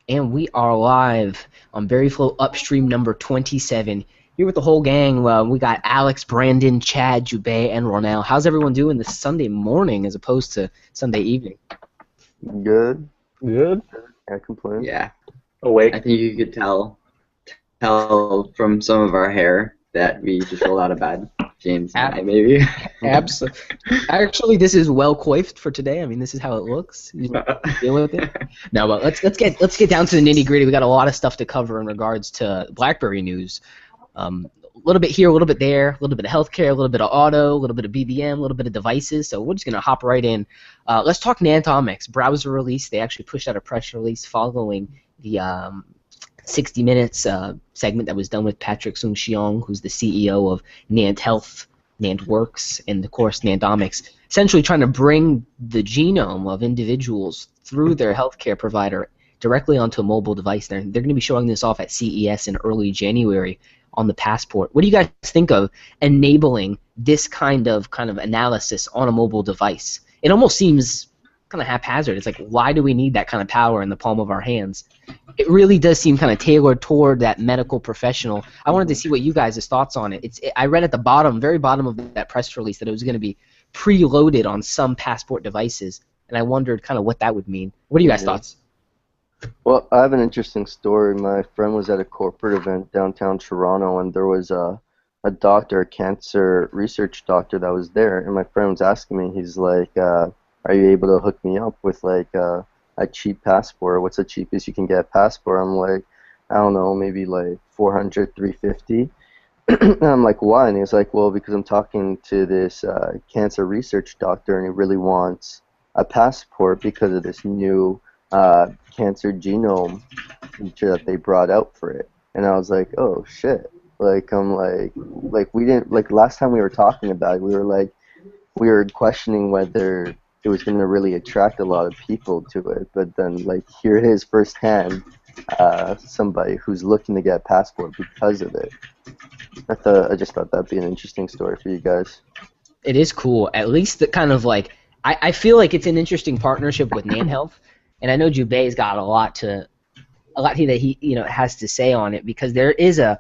And we are live on BerryFlow Upstream number 27. Here with the whole gang, we got Alex, Brandon, Chad, Jubei, and Ronell. How's everyone doing this Sunday morning as opposed to Sunday evening? Good. Good. Can't complain. Yeah, I Awake. think you could tell from some of our hair that we just rolled out of bed. James and I, maybe. Absolutely. Actually, this is well coiffed for today. I mean, this is how it looks. You deal with it. No, but let's get down to the nitty gritty. We got a lot of stuff to cover in regards to BlackBerry news. A little bit here, a little bit there, a little bit of healthcare, a little bit of auto, a little bit of BBM, a little bit of devices. So we're just gonna hop right in. Let's talk Nantomics browser release. They actually pushed out a press release following the 60 Minutes segment that was done with Patrick Soon-Shiong, who's the CEO of Nant Health, Nant Works, and of course Nantomics, essentially trying to bring the genome of individuals through their healthcare provider directly onto a mobile device. They're going to be showing this off at CES in early January on the Passport. What do you guys think of enabling this kind of analysis on a mobile device? It almost seems kind of haphazard. It's like, why do we need that kind of power in the palm of our hands? It really does seem kind of tailored toward that medical professional. I wanted to see what you guys' thoughts on it. I read at the bottom, very bottom of that press release, that it was going to be preloaded on some Passport devices, and I wondered kind of what that would mean. What are you guys' thoughts? Well, I have an interesting story. My friend was at a corporate event downtown Toronto, and there was a doctor, a cancer research doctor that was there, and my friend was asking me, he's like, are you able to hook me up with like a cheap passport? What's the cheapest you can get a passport? I'm like, I don't know, maybe like 400, 350. And I'm like, why? And he was like, well, because I'm talking to this cancer research doctor, and he really wants a passport because of this new cancer genome feature that they brought out for it. And I was like, oh shit. Like I'm like we didn't, like last time we were talking about it, we were questioning whether it was going to really attract a lot of people to it, but then like here it is firsthand, somebody who's looking to get a passport because of it. I just thought that'd be an interesting story for you guys. It is cool. At least the kind of like, I feel like it's an interesting partnership with Nant Health, and I know Jubei's got a lot that he has to say on it, because there is a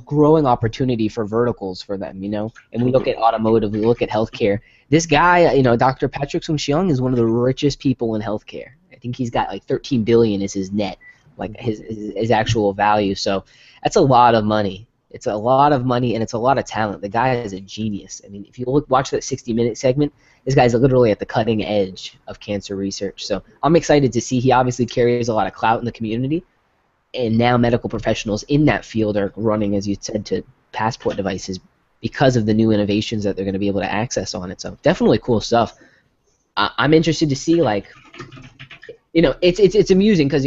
growing opportunity for verticals for them, and we look at automotive, we look at healthcare. This guy, Dr. Patrick Soon-Shiong, is one of the richest people in healthcare. I think he's got like 13 billion is his net, like his actual value. So that's a lot of money. It's a lot of money, and it's a lot of talent. The guy is a genius. I mean, if you watch that 60-minute segment, this guy's literally at the cutting edge of cancer research. So I'm excited to see. He obviously carries a lot of clout in the community, and now medical professionals in that field are running, as you said, to Passport devices because of the new innovations that they're going to be able to access on it. So definitely cool stuff. I'm interested to see, like, it's amusing because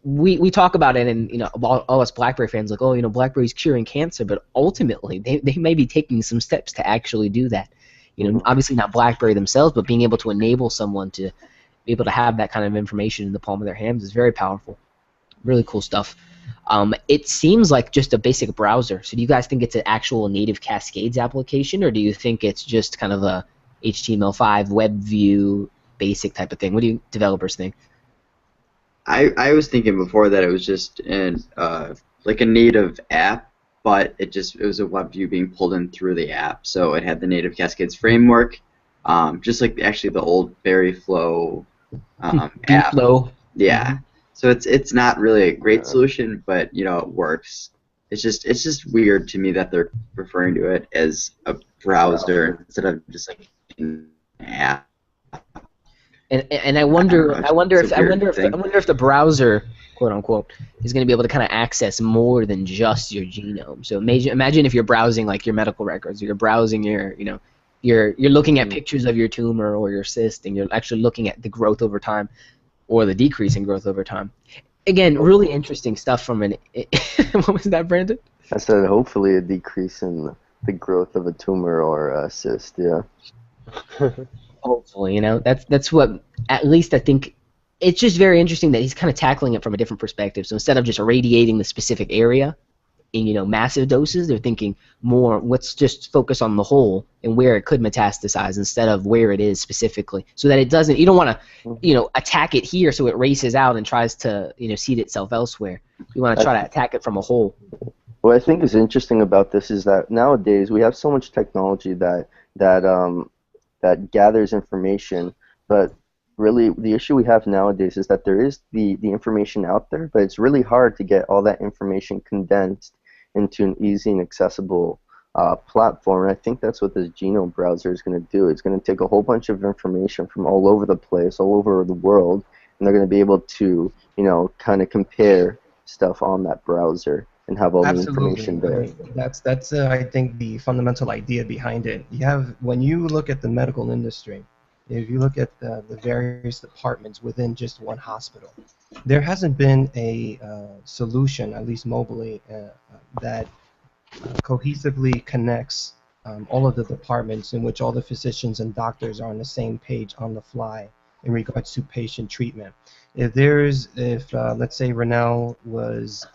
we talk about it, and all us BlackBerry fans like, oh, BlackBerry's curing cancer, but ultimately they may be taking some steps to actually do that. Obviously not BlackBerry themselves, but being able to enable someone to be able to have that kind of information in the palm of their hands is very powerful. Really cool stuff. It seems like just a basic browser. So do you guys think it's an actual native Cascades application, or do you think it's just kind of a HTML5 web view basic type of thing? What do you developers think? I was thinking before that it was just like a native app, but it was a web view being pulled in through the app. So it had the native Cascades framework, just like actually the old BerryFlow app. BerryFlow. Yeah. So it's not really a great solution, but it works. It's just weird to me that they're referring to it as a browser instead of just like an app. And I wonder if the browser, quote unquote, is going to be able to kind of access more than just your genome. So imagine if you're browsing like your medical records, or you're browsing you're looking at pictures of your tumor or your cyst, and you're actually looking at the growth over time, or the decrease in growth over time. Again, really interesting stuff from an. What was that, Brandon? I said hopefully a decrease in the growth of a tumor or a cyst. Yeah. Hopefully, that's what, at least I think. It's just very interesting that he's kind of tackling it from a different perspective. So instead of just irradiating the specific area, in massive doses. They're thinking more, let's just focus on the whole and where it could metastasize instead of where it is specifically, so that it doesn't. You don't want to attack it here so it races out and tries to seed itself elsewhere. You want to try to attack it from a whole. What I think is interesting about this is that nowadays we have so much technology that gathers information, but really the issue we have nowadays is that there is the information out there, but it's really hard to get all that information condensed into an easy and accessible platform. And I think that's what this genome browser is going to do. It's going to take a whole bunch of information from all over the place, all over the world, and they're going to be able to kind of compare stuff on that browser and have all the information there. That's I think the fundamental idea behind it. When you look at the medical industry, if you look at the various departments within just one hospital, there hasn't been a solution, at least mobily, that cohesively connects all of the departments in which all the physicians and doctors are on the same page on the fly in regards to patient treatment. If let's say Ronell was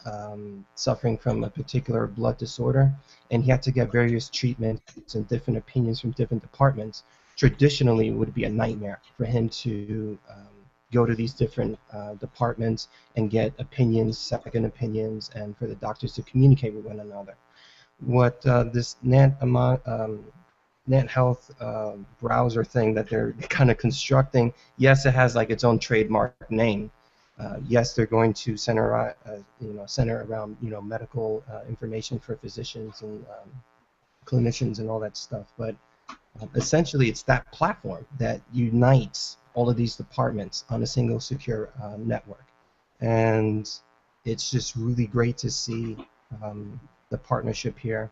suffering from a particular blood disorder and he had to get various treatments and different opinions from different departments, traditionally it would be a nightmare for him to go to these different departments and get opinions, second opinions, and for the doctors to communicate with one another. What this Net Health browser thing that they're kind of constructing, yes, it has like its own trademark name. Yes, they're going to center around medical information for physicians and clinicians and all that stuff. But essentially, it's that platform that unites all of these departments on a single secure network, and it's just really great to see the partnership here.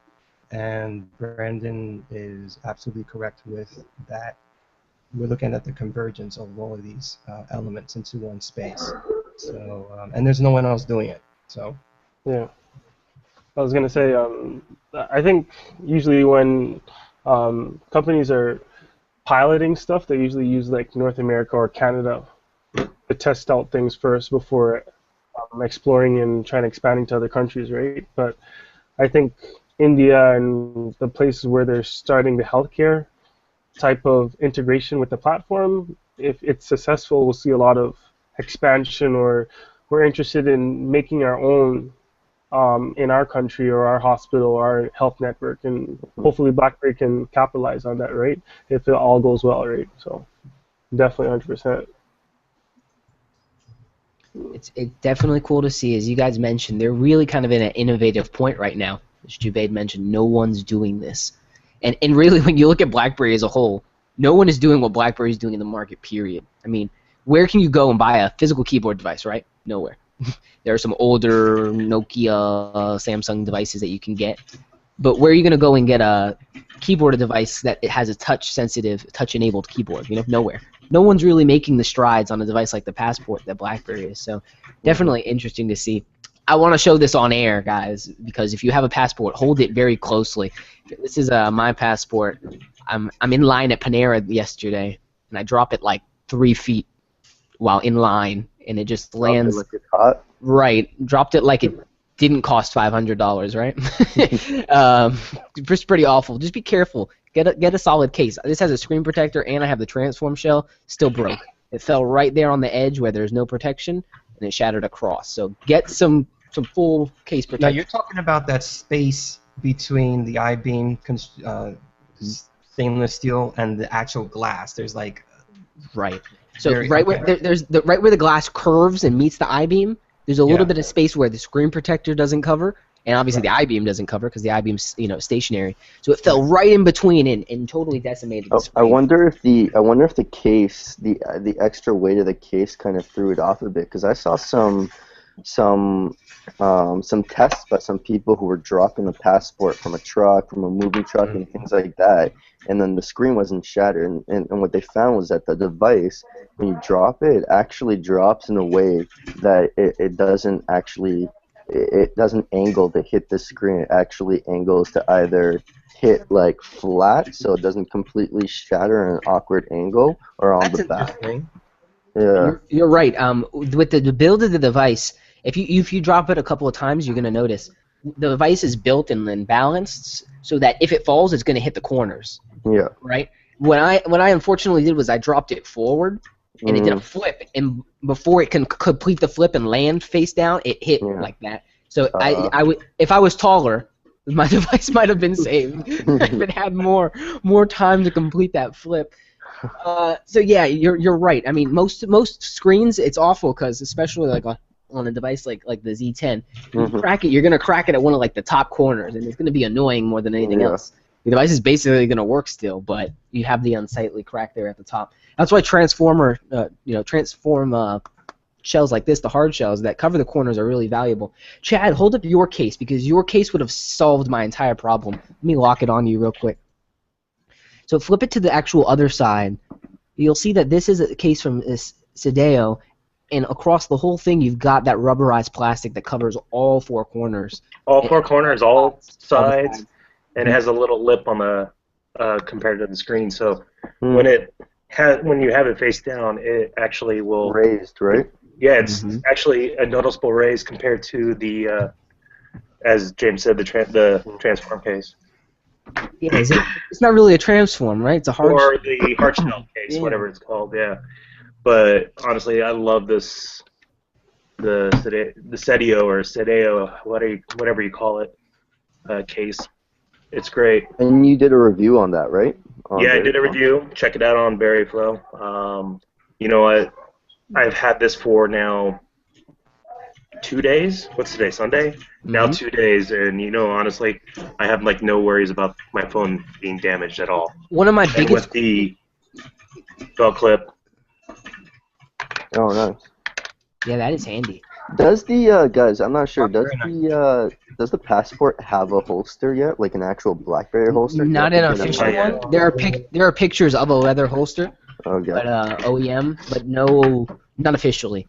And Brandon is absolutely correct with that. We're looking at the convergence of all of these elements into one space. So, and there's no one else doing it. So, yeah, I was gonna say, I think usually when companies are piloting stuff, they usually use like North America or Canada to test out things first before exploring and trying to expanding to other countries, right? But I think India and the places where they're starting the healthcare type of integration with the platform, if it's successful, we'll see a lot of expansion, or we're interested in making our own in our country or our hospital or our health network, and hopefully BlackBerry can capitalize on that, right? If it all goes well, right? So definitely 100%. It's definitely cool to see. As you guys mentioned, they're really kind of in an innovative point right now. As Jubaid mentioned, no one's doing this. And really, when you look at BlackBerry as a whole, no one is doing what BlackBerry is doing in the market, period. I mean, where can you go and buy a physical keyboard device, right? Nowhere. There are some older Nokia, Samsung devices that you can get. But where are you going to go and get a keyboard device that it has a touch-sensitive, touch-enabled keyboard? Nowhere. No one's really making the strides on a device like the Passport that BlackBerry is. So definitely interesting to see. I want to show this on air, guys, because if you have a Passport, hold it very closely. This is my Passport. I'm in line at Panera yesterday, and I drop it like 3 feet while in line, and it just lands. Like it's hot. Right. Dropped it like it didn't cost $500, right? It's pretty awful. Just be careful. Get a solid case. This has a screen protector, and I have the transform shell. Still broke. It fell right there on the edge where there's no protection, and it shattered across. So get some full case protection. Now you're talking about that space between the I-beam stainless steel and the actual glass. There's like right. So right where the glass curves and meets the I-beam, there's a little bit of space where the screen protector doesn't cover, and obviously the I-beam doesn't cover because the I-beam's stationary. So it fell right in between and totally decimated the screen. I wonder if the case, the extra weight of the case kind of threw it off a bit, because I saw some tests by some people who were dropping the Passport from a truck, from a moving truck, and things like that, and then the screen wasn't shattered, and what they found was that the device, when you drop it, it actually drops in a way that it doesn't angle to hit the screen. It actually angles to either hit like flat, so it doesn't completely shatter in an awkward angle, or on the back. Yeah, you're right. With the build of the device, if you drop it a couple of times, you're gonna notice the device is built and then balanced so that if it falls, it's going to hit the corners. Yeah. Right. What I unfortunately did was I dropped it forward, and it did a flip, and before it can complete the flip and land face down, it hit like that. So I would, if I was taller, my device might have been saved if it had more time to complete that flip. So yeah, you're right. I mean, most screens, it's awful because especially like on a device like the Z10, you crack it, you're gonna crack it at one of like the top corners, and it's gonna be annoying more than anything else. The device is basically gonna work still, but you have the unsightly crack there at the top. That's why transform shells like this, the hard shells that cover the corners, are really valuable. Chad, hold up your case because your case would have solved my entire problem. Let me lock it on you real quick. So flip it to the actual other side. You'll see that this is a case from Sideo, and across the whole thing you've got that rubberized plastic that covers all four corners. All four corners, all sides, and it has a little lip on the compared to the screen. So when you have it face down, it actually will raised, right? Yeah, it's actually a noticeable raise compared to the, as James said, the transform case. Yeah, it's not really a transform, right? It's a hard or the hard shell case, whatever it's called. Yeah, but honestly, I love this the Sideo or Sideo, whatever you call it, case. It's great. And you did a review on that, right? Yeah, I did a review. Check it out on BerryFlow. You know what? I've had this for now 2 days. What's today? Sunday? Now 2 days, and honestly, I have like no worries about my phone being damaged at all. One of my biggest with the belt clip. Oh, nice. Yeah, that is handy. Does the guys? I'm not sure. Does the Passport have a holster yet, like an actual BlackBerry holster? Not an official one. There are pictures of a leather holster, okay. But OEM, but no, not officially.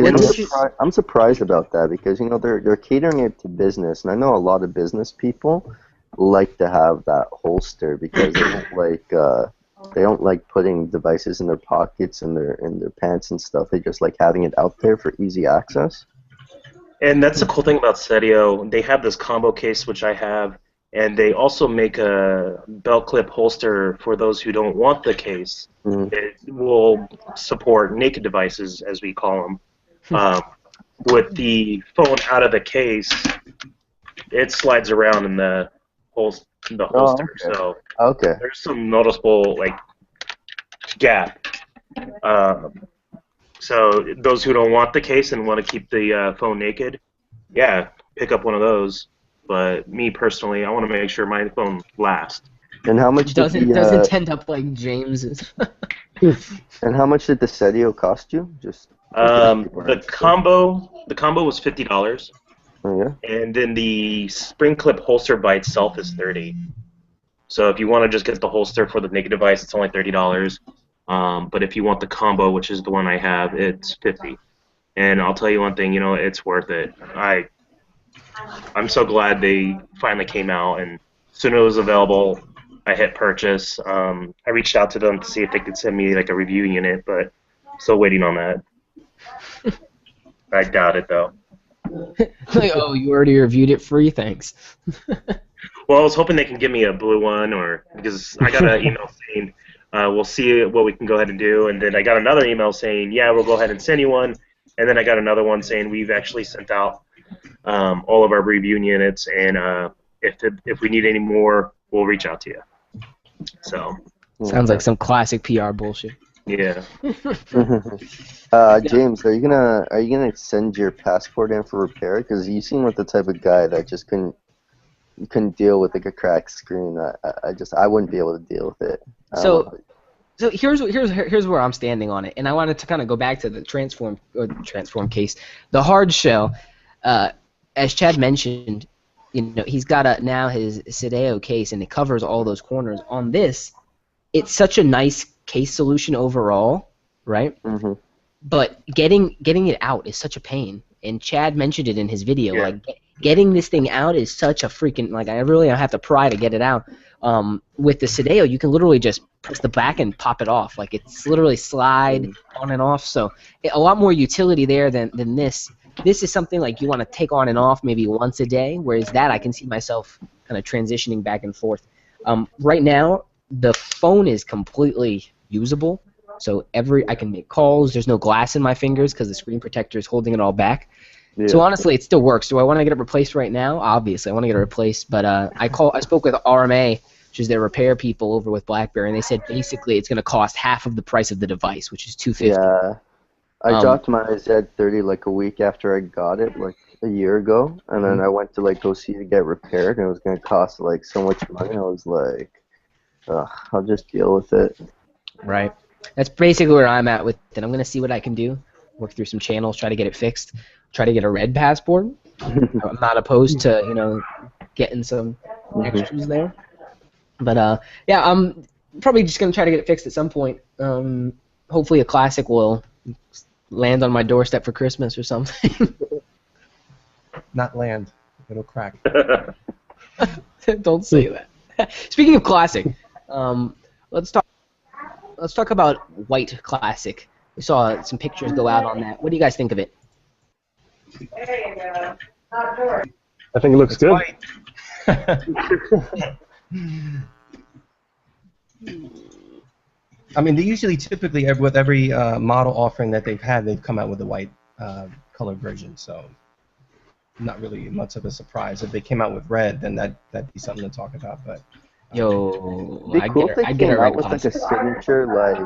I'm surprised about that because they're catering it to business, and I know a lot of business people like to have that holster because they don't like putting devices in their pockets and their pants and stuff. They just like having it out there for easy access. And that's the cool thing about Sideo. They have this combo case, which I have, and they also make a belt clip holster for those who don't want the case. It will support naked devices, as we call them. With the phone out of the case, it slides around in the holster. So there's some noticeable gap. So those who don't want the case and want to keep the phone naked, yeah, pick up one of those. But me personally, I want to make sure my phone lasts. And how much doesn't end up like James's? And how much did the Sideo cost you? Just the combo was $50. Oh yeah. And then the spring clip holster by itself is $30. So if you want to just get the holster for the naked device, it's only $30. But if you want the combo, which is the one I have, it's $50. And I'll tell you one thing, it's worth it. I'm so glad they finally came out, and as soon as it was available, I hit purchase. I reached out to them to see if they could send me like a review unit, but still waiting on that. I doubt it though. Oh, you already reviewed it free, thanks. Well, I was hoping they can give me a blue one, because I got an email saying we'll see what we can go ahead and do, and then I got another email saying we'll go ahead and send you one, and then I got another one saying we've actually sent out all of our review units, and if we need any more, we'll reach out to you. So sounds like some classic PR bullshit. Yeah. James, are you gonna send your Passport in for repair? Because you seem like the type of guy that just couldn't deal with like a cracked screen. I wouldn't be able to deal with it. So here's where I'm standing on it, and I wanted to kind of go back to the transform case, the hard shell. As Chad mentioned, he's got now his Sideo case, and it covers all those corners. On this, it's such a nice case solution overall, right? Mm-hmm. But getting it out is such a pain. And Chad mentioned it in his video. Yeah. Like getting this thing out is such a freaking I really have to pry to get it out. With the Sideo, you can literally just press the back and pop it off. Like it's literally slide on and off. So a lot more utility there than this. This is something like you want to take on and off maybe once a day, whereas that I can see myself kind of transitioning back and forth. Right now, the phone is completely usable, so I can make calls. There's no glass in my fingers because the screen protector is holding it all back. Yeah. So honestly, it still works. Do I want to get it replaced right now? Obviously, I want to get it replaced. But I spoke with RMA, which is their repair people over with BlackBerry, and they said basically it's going to cost half of the price of the device, which is $250. Yeah. I dropped my Z30 like a week after I got it, like a year ago, and then I went to like go see it to get repaired, and it was gonna cost like so much money. I was like, ugh, I'll just deal with it. Right. That's basically where I'm at with it. I'm gonna see what I can do, work through some channels, try to get it fixed, try to get a red passport. I'm not opposed to getting some extras there, but yeah, I'm probably just gonna try to get it fixed at some point. Hopefully, a classic will land on my doorstep for Christmas or something. Not land. It'll crack. Don't say that. Speaking of classic, let's talk about white classic. We saw some pictures go out on that. What do you guys think of it? I think it looks good. White. I mean, they usually, typically, with every model offering that they've had, they've come out with a white color version. So, not really much of a surprise. If they came out with red, then that'd be something to talk about. But Yo, It'd be cool if they came out with like a signature like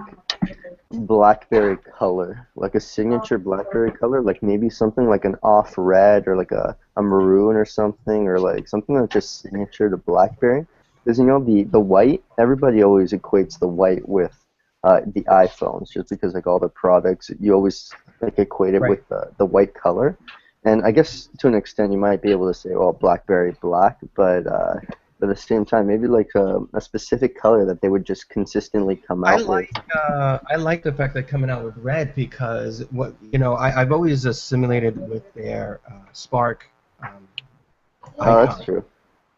Blackberry color, like a signature Blackberry color, like maybe something like an off red or like a maroon or something, or like something that's just signature to Blackberry. Because the white, everybody always equates the white with the iPhones, just because like all the products you always like equate it with the white color. And I guess to an extent you might be able to say, well, Blackberry black, but at the same time, maybe like a specific color that they would just consistently come out with. I like the fact that coming out with red, because I've always assimilated with their Spark icon. Oh, that's true.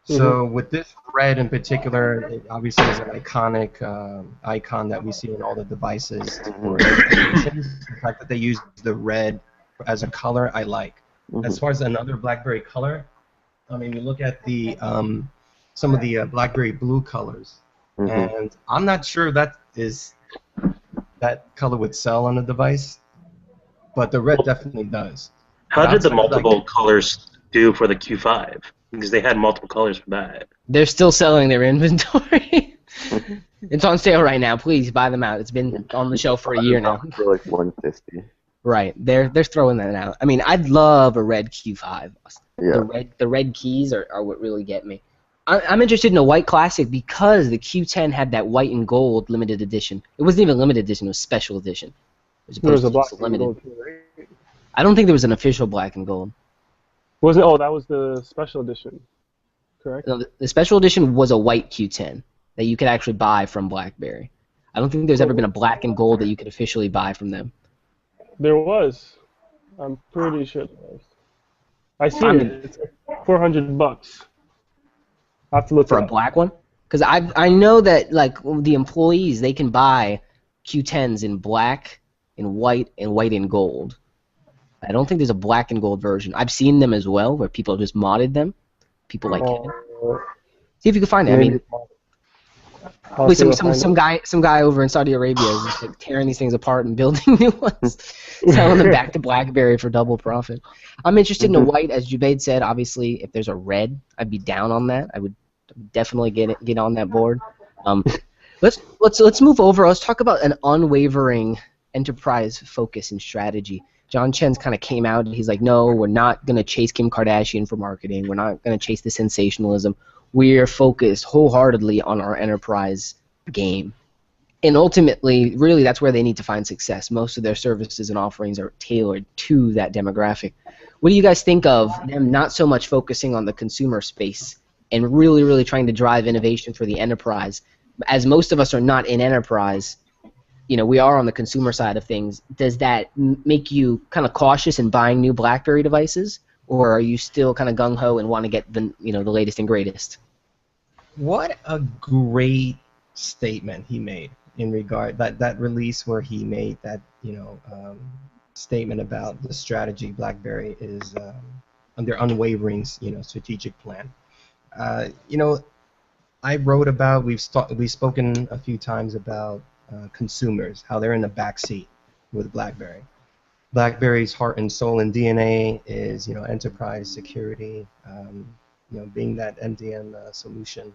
So with this red in particular, it obviously is an iconic icon that we see in all the devices. The fact that they use the red as a color, I like. As far as another BlackBerry color, I mean, you look at the some of the BlackBerry blue colors, and I'm not sure that color would sell on the device, but the red definitely does. How did the multiple colors do for the Q5? Because they had multiple colors for that. They're still selling their inventory. It's on sale right now. Please buy them out. It's been on the shelf for a year now. For like $150. Right. They're throwing that out. I mean, I'd love a red Q5. Yeah. The red keys are what really get me. I'm interested in a white classic because the Q10 had that white and gold limited edition. It wasn't even limited edition; it was special edition. There was a black and gold too, right? I don't think there was an official black and gold. Wasn't? Oh, that was the special edition, correct? No, the special edition was a white Q10 that you could actually buy from BlackBerry. I don't think there's ever been a black and gold that you could officially buy from them. There was. I'm pretty sure there was. I see it. It's like $400. I have to look for a black one, because I know that like the employees, they can buy Q10s in black, in white, and white and gold. I don't think there's a black and gold version. I've seen them as well, where people just modded them. People like Kevin. See if you can find it. I mean, some guy over in Saudi Arabia is just like tearing these things apart and building new ones, selling them back to BlackBerry for double profit. I'm interested in a white, as Jubaid said. Obviously, if there's a red, I'd be down on that. I would definitely get on that board. Let's move over. Let's talk about an unwavering enterprise focus and strategy. John Chen's kind of came out and he's like, no, we're not going to chase Kim Kardashian for marketing. We're not going to chase the sensationalism. We're focused wholeheartedly on our enterprise game. And ultimately, really, that's where they need to find success. Most of their services and offerings are tailored to that demographic. What do you guys think of them not so much focusing on the consumer space and really, really trying to drive innovation for the enterprise? As most of us are not in enterprise, we are on the consumer side of things. Does that make you kind of cautious in buying new BlackBerry devices, or are you still kind of gung-ho and want to get the the latest and greatest? What a great statement he made in regard that release where he made that statement about the strategy BlackBerry is on their unwavering, strategic plan. I wrote about, we've spoken a few times about consumers, how they're in the back seat with BlackBerry. BlackBerry's heart and soul and DNA is, enterprise security, being that MDM solution.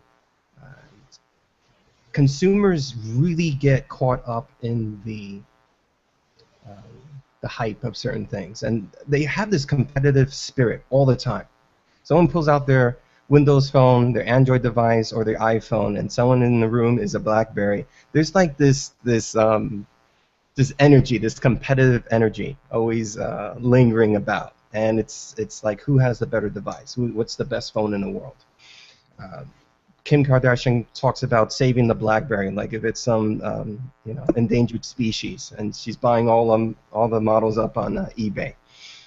Consumers really get caught up in the hype of certain things, and they have this competitive spirit all the time. Someone pulls out their Windows phone, their Android device, or their iPhone, and someone in the room is a BlackBerry. There's like this energy, this competitive energy, always lingering about, and it's like, who has the better device? What's the best phone in the world? Kim Kardashian talks about saving the BlackBerry, like if it's some endangered species, and she's buying all the models up on eBay.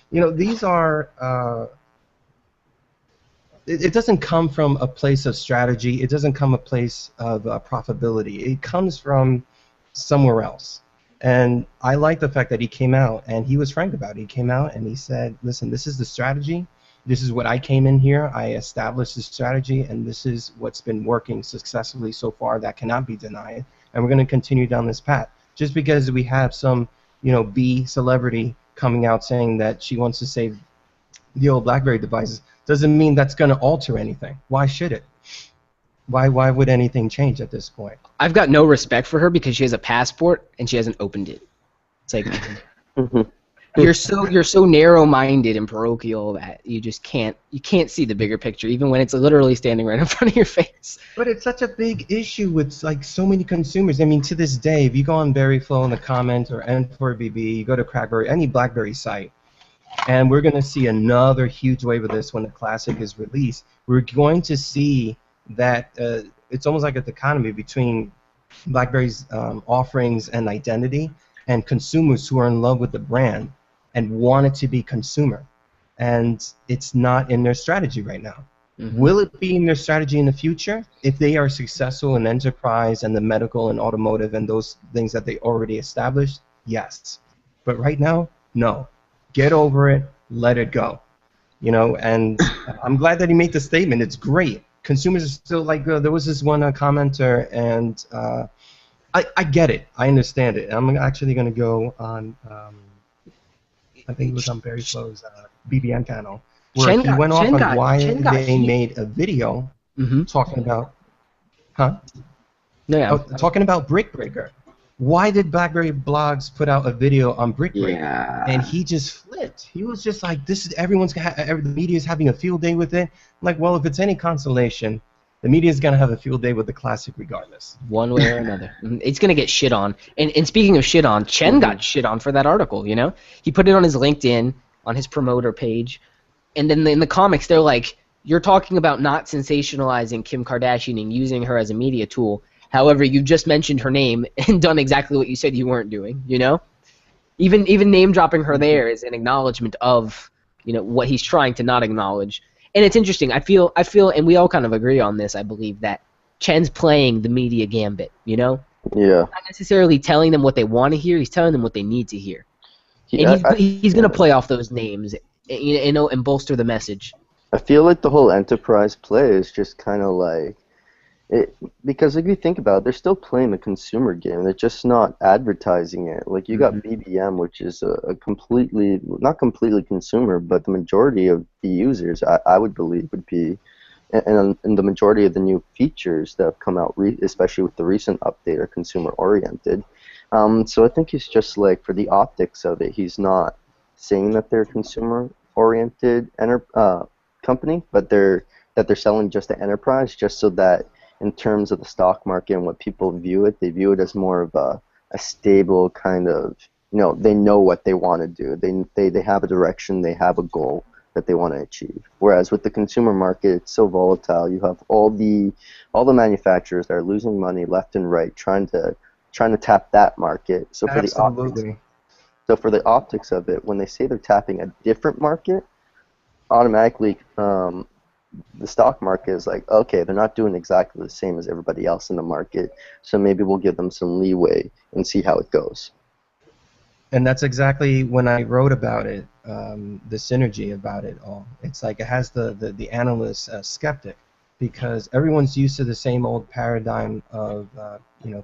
These are. It doesn't come from a place of strategy. It doesn't come a place of profitability. It comes from somewhere else. And I like the fact that he came out and he was frank about it. He came out and he said, listen, this is the strategy. This is what I came in here. I established this strategy, and this is what's been working successfully so far. That cannot be denied. And we're going to continue down this path. Just because we have some, B celebrity coming out saying that she wants to save the old BlackBerry devices doesn't mean that's going to alter anything. Why should it? Why would anything change at this point? I've got no respect for her because she has a passport and she hasn't opened it. It's like you're so narrow-minded and parochial that you just can't see the bigger picture, even when it's literally standing right in front of your face. But it's such a big issue with like so many consumers. I mean, to this day, if you go on BerryFlow in the comments or N4BB, you go to Crackberry, any BlackBerry site, and we're going to see another huge wave of this when the Classic is released. We're going to see that it's almost like a dichotomy between BlackBerry's offerings and identity and consumers who are in love with the brand and want it to be consumer. And it's not in their strategy right now. Mm-hmm. Will it be in their strategy in the future? If they are successful in enterprise and the medical and automotive and those things that they already established, yes. But right now, no. Get over it, let it go. And I'm glad that he made the statement. It's great. Consumers are still like, there was this one commenter, and I get it. I understand it. I'm actually going to go on, I think it was on BerryFlow's BBN channel, where he went off on why they made a video talking about, talking about Brick Breaker. Why did BlackBerry Blogs put out a video on Brick Breaker? Yeah. And he just flipped. He was just like, "This is the media's having a field day with it." I'm like, well, if it's any consolation, the media's gonna have a field day with the Classic regardless. One way or another, it's gonna get shit on. And speaking of shit on, Chen got shit on for that article. He put it on his LinkedIn, on his promoter page, and then in the comics they're like, "You're talking about not sensationalizing Kim Kardashian and using her as a media tool. However, you just mentioned her name and done exactly what you said you weren't doing, Even name dropping her there is an acknowledgement of, what he's trying to not acknowledge. And it's interesting. I feel, and we all kind of agree on this, I believe, that Chen's playing the media gambit, Yeah. Not necessarily telling them what they want to hear, he's telling them what they need to hear. And he's going to play off those names, and bolster the message. I feel like the whole enterprise play is just kind of like, because if you think about it, they're still playing the consumer game. They're just not advertising it. Like you got BBM, which is a completely, not completely consumer, but the majority of the users, I would believe, would be, and the majority of the new features that have come out, especially with the recent update, are consumer oriented. So I think he's just like, for the optics of it, he's not saying that they're consumer oriented company, but they're selling just to enterprise, just so that in terms of the stock market and what people view it, they view it as more of a stable kind of, they know what they want to do. They have a direction, they have a goal that they want to achieve. Whereas with the consumer market, it's so volatile. You have all the manufacturers that are losing money left and right, trying to tap that market. So for the optics of it, when they say they're tapping a different market, automatically the stock market is like, okay, they're not doing exactly the same as everybody else in the market, so maybe we'll give them some leeway and see how it goes. And that's exactly when I wrote about it, the synergy about it all. It's like it has the analyst skeptic, because everyone's used to the same old paradigm of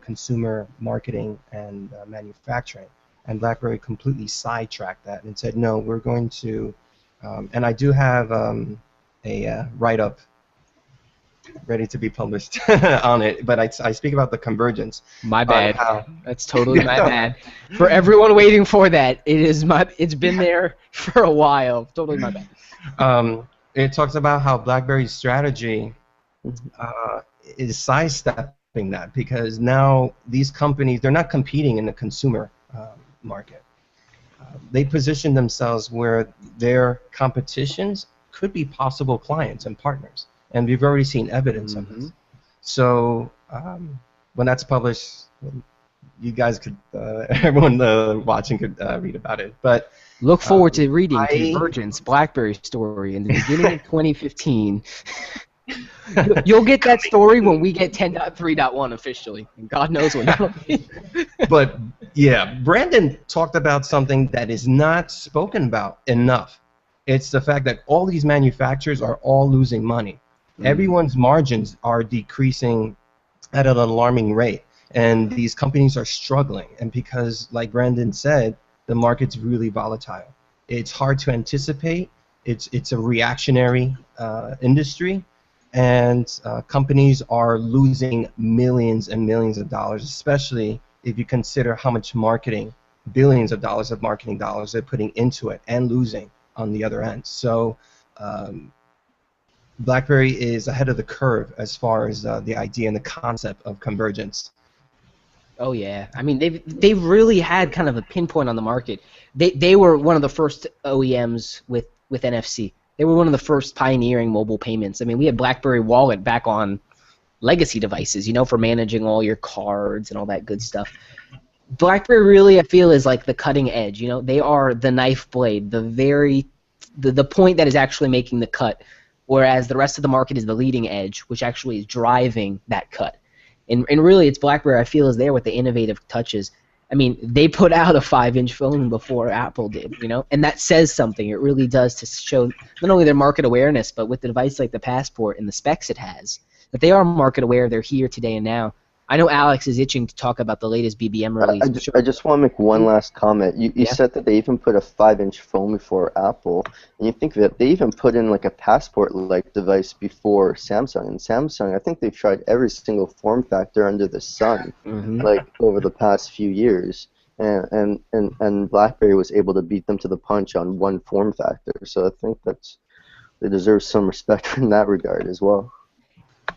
consumer marketing and manufacturing, and BlackBerry completely sidetracked that and said, no, we're going to, and I do have a write-up ready to be published on it, but I speak about the convergence. My bad. How, That's totally my bad. For everyone waiting for that, it's been there for a while. Totally my bad. It talks about how BlackBerry's strategy is sidestepping that, because now these companies, they're not competing in the consumer market. They position themselves where their competitions could be possible clients and partners, and we've already seen evidence of this. So when that's published, you guys could, everyone watching could read about it. But look forward to reading Convergence BlackBerry story in the beginning of 2015. You'll get that story when we get 10.3.1 officially, and God knows when that'll be. But yeah, Brandon talked about something that is not spoken about enough. It's the fact that all these manufacturers are all losing money. Everyone's margins are decreasing at an alarming rate, and these companies are struggling. And because, like Brandon said, the market's really volatile. It's hard to anticipate. It's a reactionary industry, and companies are losing millions and millions of dollars, especially if you consider how much marketing, billions of dollars of marketing dollars they're putting into it and losing on the other end. So BlackBerry is ahead of the curve as far as the idea and the concept of convergence. Oh yeah, I mean they've really had kind of a pinpoint on the market. They were one of the first OEMs with NFC. They were one of the first pioneering mobile payments. I mean, we had BlackBerry Wallet back on legacy devices, for managing all your cards and all that good stuff. BlackBerry really, I feel, is like the cutting edge. They are the knife blade, the point that is actually making the cut, whereas the rest of the market is the leading edge, which actually is driving that cut. And really, it's BlackBerry, I feel, is there with the innovative touches. I mean, they put out a 5-inch phone before Apple did, and that says something. It really does, to show not only their market awareness, but with the device like the Passport and the specs it has, that they are market aware. They're here today and now. I know Alex is itching to talk about the latest BBM release. I just want to make one last comment. You said that they even put a 5-inch phone before Apple, and you think that they even put in like a Passport-like device before Samsung. And Samsung, I think they've tried every single form factor under the sun, like over the past few years, and BlackBerry was able to beat them to the punch on one form factor. So I think they deserve some respect in that regard as well.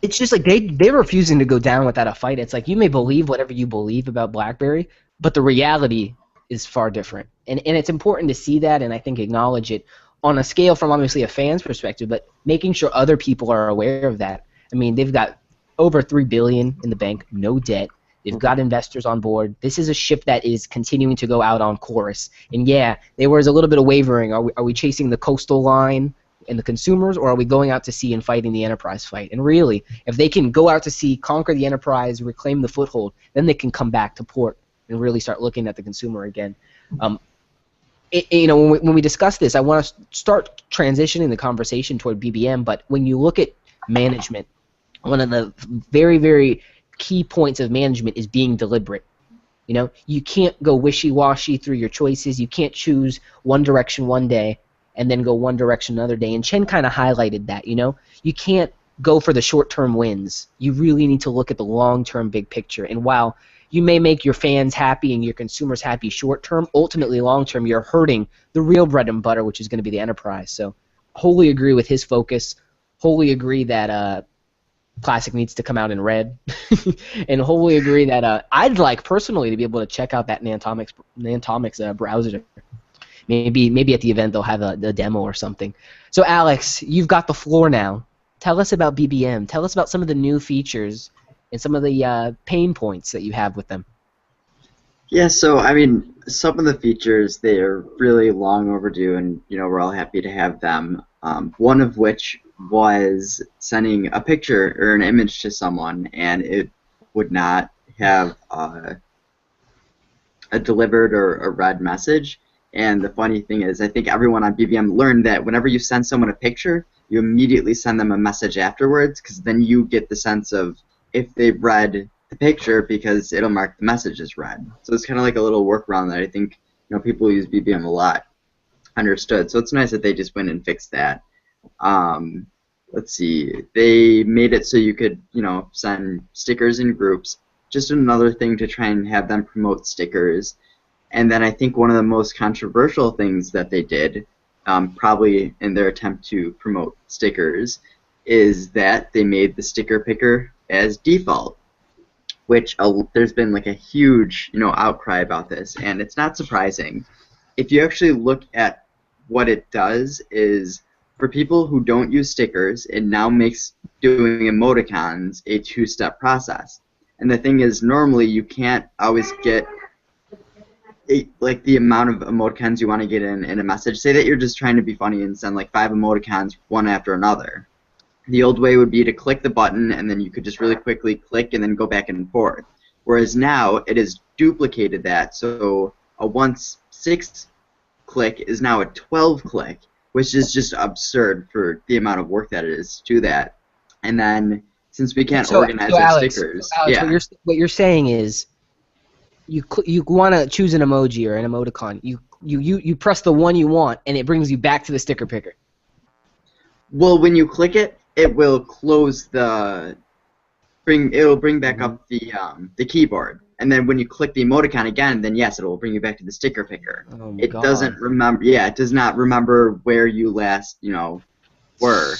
It's just like they're refusing to go down without a fight. It's like, you may believe whatever you believe about BlackBerry, but the reality is far different. And it's important to see that, and I think acknowledge it on a scale from obviously a fan's perspective, but making sure other people are aware of that. I mean, they've got over $3 billion in the bank, no debt. They've got investors on board. This is a ship that is continuing to go out on course. And yeah, there was a little bit of wavering. Are we chasing the coastal line and the consumers, or are we going out to sea and fighting the enterprise fight? And really, if they can go out to sea, conquer the enterprise, reclaim the foothold, then they can come back to port and really start looking at the consumer again. When we discuss this, I want to start transitioning the conversation toward BBM, but when you look at management, one of the very, very key points of management is being deliberate. You can't go wishy-washy through your choices. You can't choose one direction one day and then go one direction another day. And Chen kind of highlighted that, You can't go for the short-term wins. You really need to look at the long-term big picture. And while you may make your fans happy and your consumers happy short-term, ultimately long-term you're hurting the real bread and butter, which is going to be the enterprise. So wholly agree with his focus. Wholly agree that Classic needs to come out in red. And wholly agree that I'd like personally to be able to check out that Nantomics browser. Maybe at the event they'll have a demo or something. So Alex, you've got the floor now. Tell us about BBM. Tell us about some of the new features and some of the pain points that you have with them. Yeah, so I mean, some of the features, they are really long overdue, and we're all happy to have them. One of which was sending a picture or an image to someone, and it would not have a a delivered or a read message. And the funny thing is, I think everyone on BBM learned that whenever you send someone a picture, you immediately send them a message afterwards, because then you get the sense of if they've read the picture, because it'll mark the message as read. So it's kind of like a little workaround that I think people who use BBM a lot understood. So it's nice that they just went and fixed that. Let's see. They made it so you could send stickers in groups. Just another thing to try and have them promote stickers. And then I think one of the most controversial things that they did, probably in their attempt to promote stickers, is that they made the sticker picker as default, which there's been like a huge outcry about this, and it's not surprising. If you actually look at what it does, is for people who don't use stickers, it now makes doing emoticons a two-step process. And the thing is, normally you can't always get like the amount of emoticons you want to get in a message. Say that you're just trying to be funny and send like 5 emoticons one after another. The old way would be to click the button, and then you could just really quickly click and then go back and forth. Whereas now it has duplicated that, so a once 6 click is now a 12 click, which is just absurd for the amount of work that it is to do that. And then since we can't organize our Alex, stickers, Alex, what you're saying is you want to choose an emoji or an emoticon. You press the one you want, and it brings you back to the sticker picker. Well, when you click it, it will close it'll bring back up the keyboard. And then when you click the emoticon again, then yes, it will bring you back to the sticker picker. Oh, it God. doesn't remember. Yeah, it does not remember where you last, were.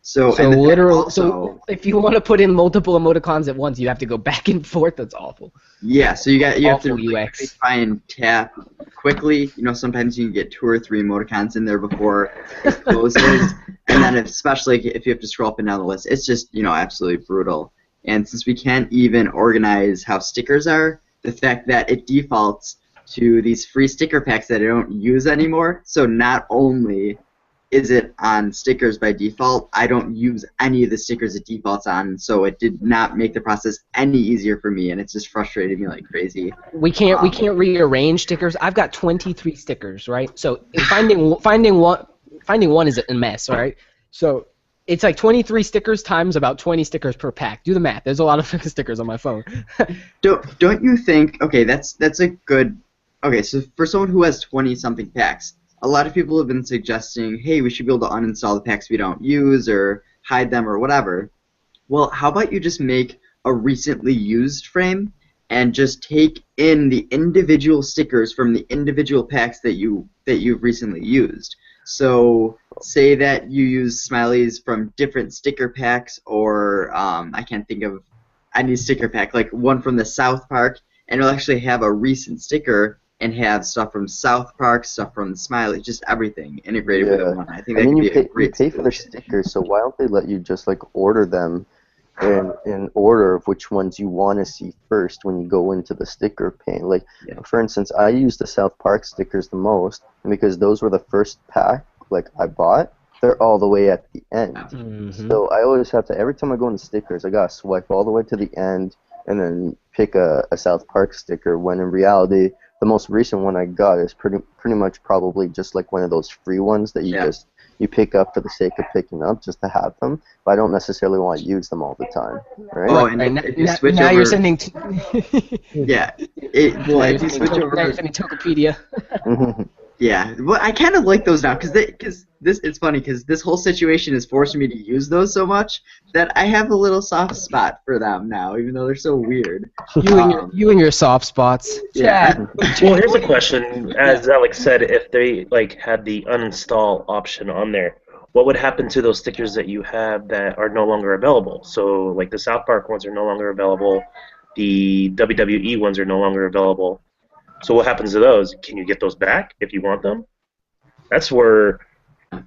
So literally, so if you want to put in multiple emoticons at once, you have to go back and forth. That's awful. Yeah, so you have to really UX. try and tap quickly. Sometimes you can get 2 or 3 emoticons in there before it closes, and then especially if you have to scroll up and down the list, it's just absolutely brutal. And since we can't even organize how stickers are, the fact that it defaults to these free sticker packs that I don't use anymore, so not only is it on stickers by default, I don't use any of the stickers it defaults on, so it did not make the process any easier for me, and it's just frustrated me like crazy. We can't rearrange stickers. I've got 23 stickers, right? So finding one is a mess, right? So it's like 23 stickers times about 20 stickers per pack. Do the math. There's a lot of stickers on my phone. Don't you think? Okay, that's a good. Okay, so for someone who has 20-something packs, a lot of people have been suggesting, hey, we should be able to uninstall the packs we don't use or hide them or whatever. Well, how about you just make a recently used frame and just take in the individual stickers from the individual packs that you've recently used. So say that you use smileys from different sticker packs, or I can't think of any sticker pack, like one from the South Park, and it'll actually have a recent sticker and have stuff from South Park, stuff from the Smiley, just everything integrated with one. I think that could be a great you pay for the stickers, so why don't they let you just like order them in order of which ones you want to see first when you go into the sticker pane? Like, for instance, I use the South Park stickers the most, and because those were the first pack like I bought, they're all the way at the end. Mm-hmm. So I always have to, every time I go into stickers, I gotta swipe all the way to the end and then pick a South Park sticker, when in reality the most recent one I got is pretty much probably just like one of those free ones that you pick up for the sake of picking up, just to have them, but I don't necessarily want to use them all the time, right? Oh, and if you switch now over, you're sending. yeah. If you switch over, now you're sending Tokopedia. yeah. Well, I kind of like those now because it's funny because this whole situation is forcing me to use those so much that I have a little soft spot for them now, even though they're so weird. You and your soft spots. Yeah. Well, here's a question. As Alex said, if they had the uninstall option on there, what would happen to those stickers that you have that are no longer available? So, like the South Park ones are no longer available, the WWE ones are no longer available. So what happens to those? Can you get those back if you want them? That's where,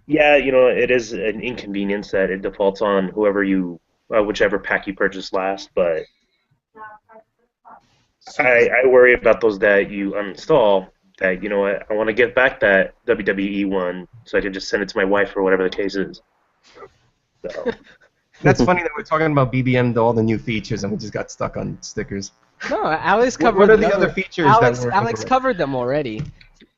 it is an inconvenience that it defaults on whichever pack you purchased last, but I worry about those that you uninstall, that, I want to get back that WWE one so I can just send it to my wife or whatever the case is. So. That's funny that we're talking about BBM, all the new features, and we just got stuck on stickers. No, Alex covered. What are the other features Alex, that were Alex covered them already.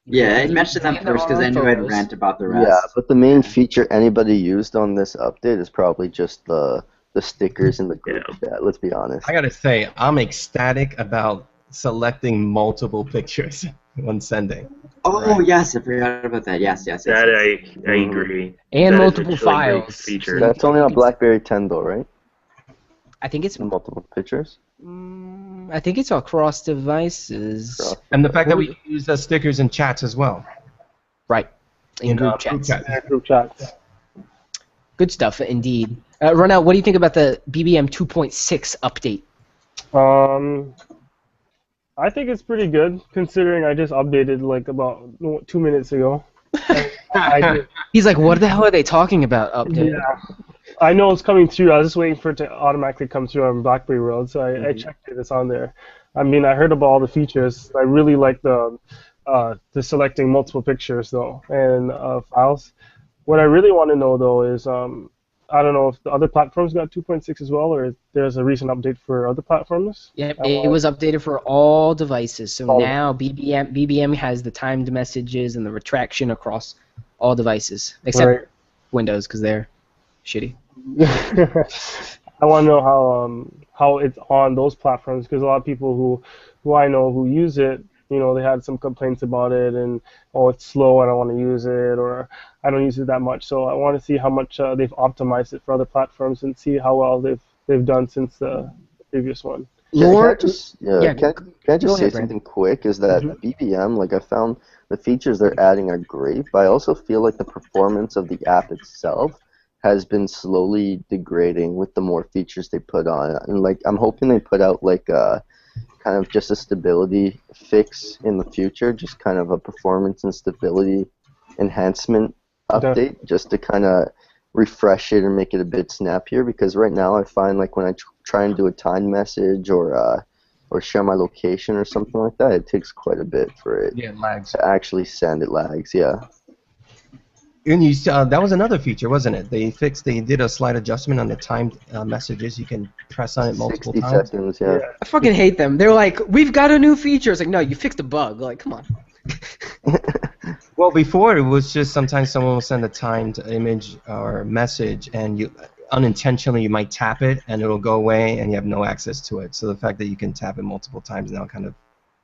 Yeah, I mentioned them And there first because are I knew I'd photos. rant about the Yeah, rest. but the main feature anybody used on this update is probably just the stickers in the group chat. Let's be honest. I gotta say, I'm ecstatic about selecting multiple pictures when sending. Oh yes, I forgot about that. Yes. That I Mhm. agree. And That is multiple actually a great files. feature. That's only on BlackBerry 10 though, right? I think it's. Multiple pictures. I think it's across devices. Cross- And the fact that we can use the stickers in chats as well. Right. In group group chats. chats. Yeah, group chats. Good stuff, indeed. Ronell, what do you think about the BBM 2.6 update? I think it's pretty good considering I just updated like about 2 minutes ago. I did. He's like, what the hell are they talking about update? Yeah. I know it's coming through. I was just waiting for it to automatically come through on Blackberry World, so I checked it. It's on there. I mean, I heard about all the features. I really like the selecting multiple pictures though and files. What I really want to know though is I don't know if the other platforms got 2.6 as well, or if there's a recent update for other platforms. Yep, it was updated for all devices. So All now BBM has the timed messages and the retraction across all devices, except Right. Windows, because they're shitty. I want to know how it's on those platforms because a lot of people who I know who use it, you know, they had some complaints about it and it's slow, I don't want to use it, or I don't use it that much. So I want to see how much they've optimized it for other platforms and see how well they've done since the previous one. Can Lore- I just, yeah, can I just go say ahead, something quick? Is that Mhm. BBM, like I found the features they're adding are great, but I also feel like the performance of the app itself has been slowly degrading with the more features they put on. And like I'm hoping they put out like kind of just a stability fix in the future, just kind of a performance and stability enhancement update, just to kind of refresh it and make it a bit snappier. Because right now I find like when I try and do a time message or share my location or something like that, it takes quite a bit for it Yeah, lags. to actually send. It lags, yeah. And you that was another feature, wasn't it? They did a slight adjustment on the timed messages. You can press on it multiple 60 times. seconds, yeah. I fucking hate them. They're like, we've got a new feature. It's like, no, you fixed a bug. Like, come on. Well, before it was just sometimes someone will send a timed image or message, and you unintentionally you might tap it, and it'll go away, and you have no access to it. So the fact that you can tap it multiple times now kind of,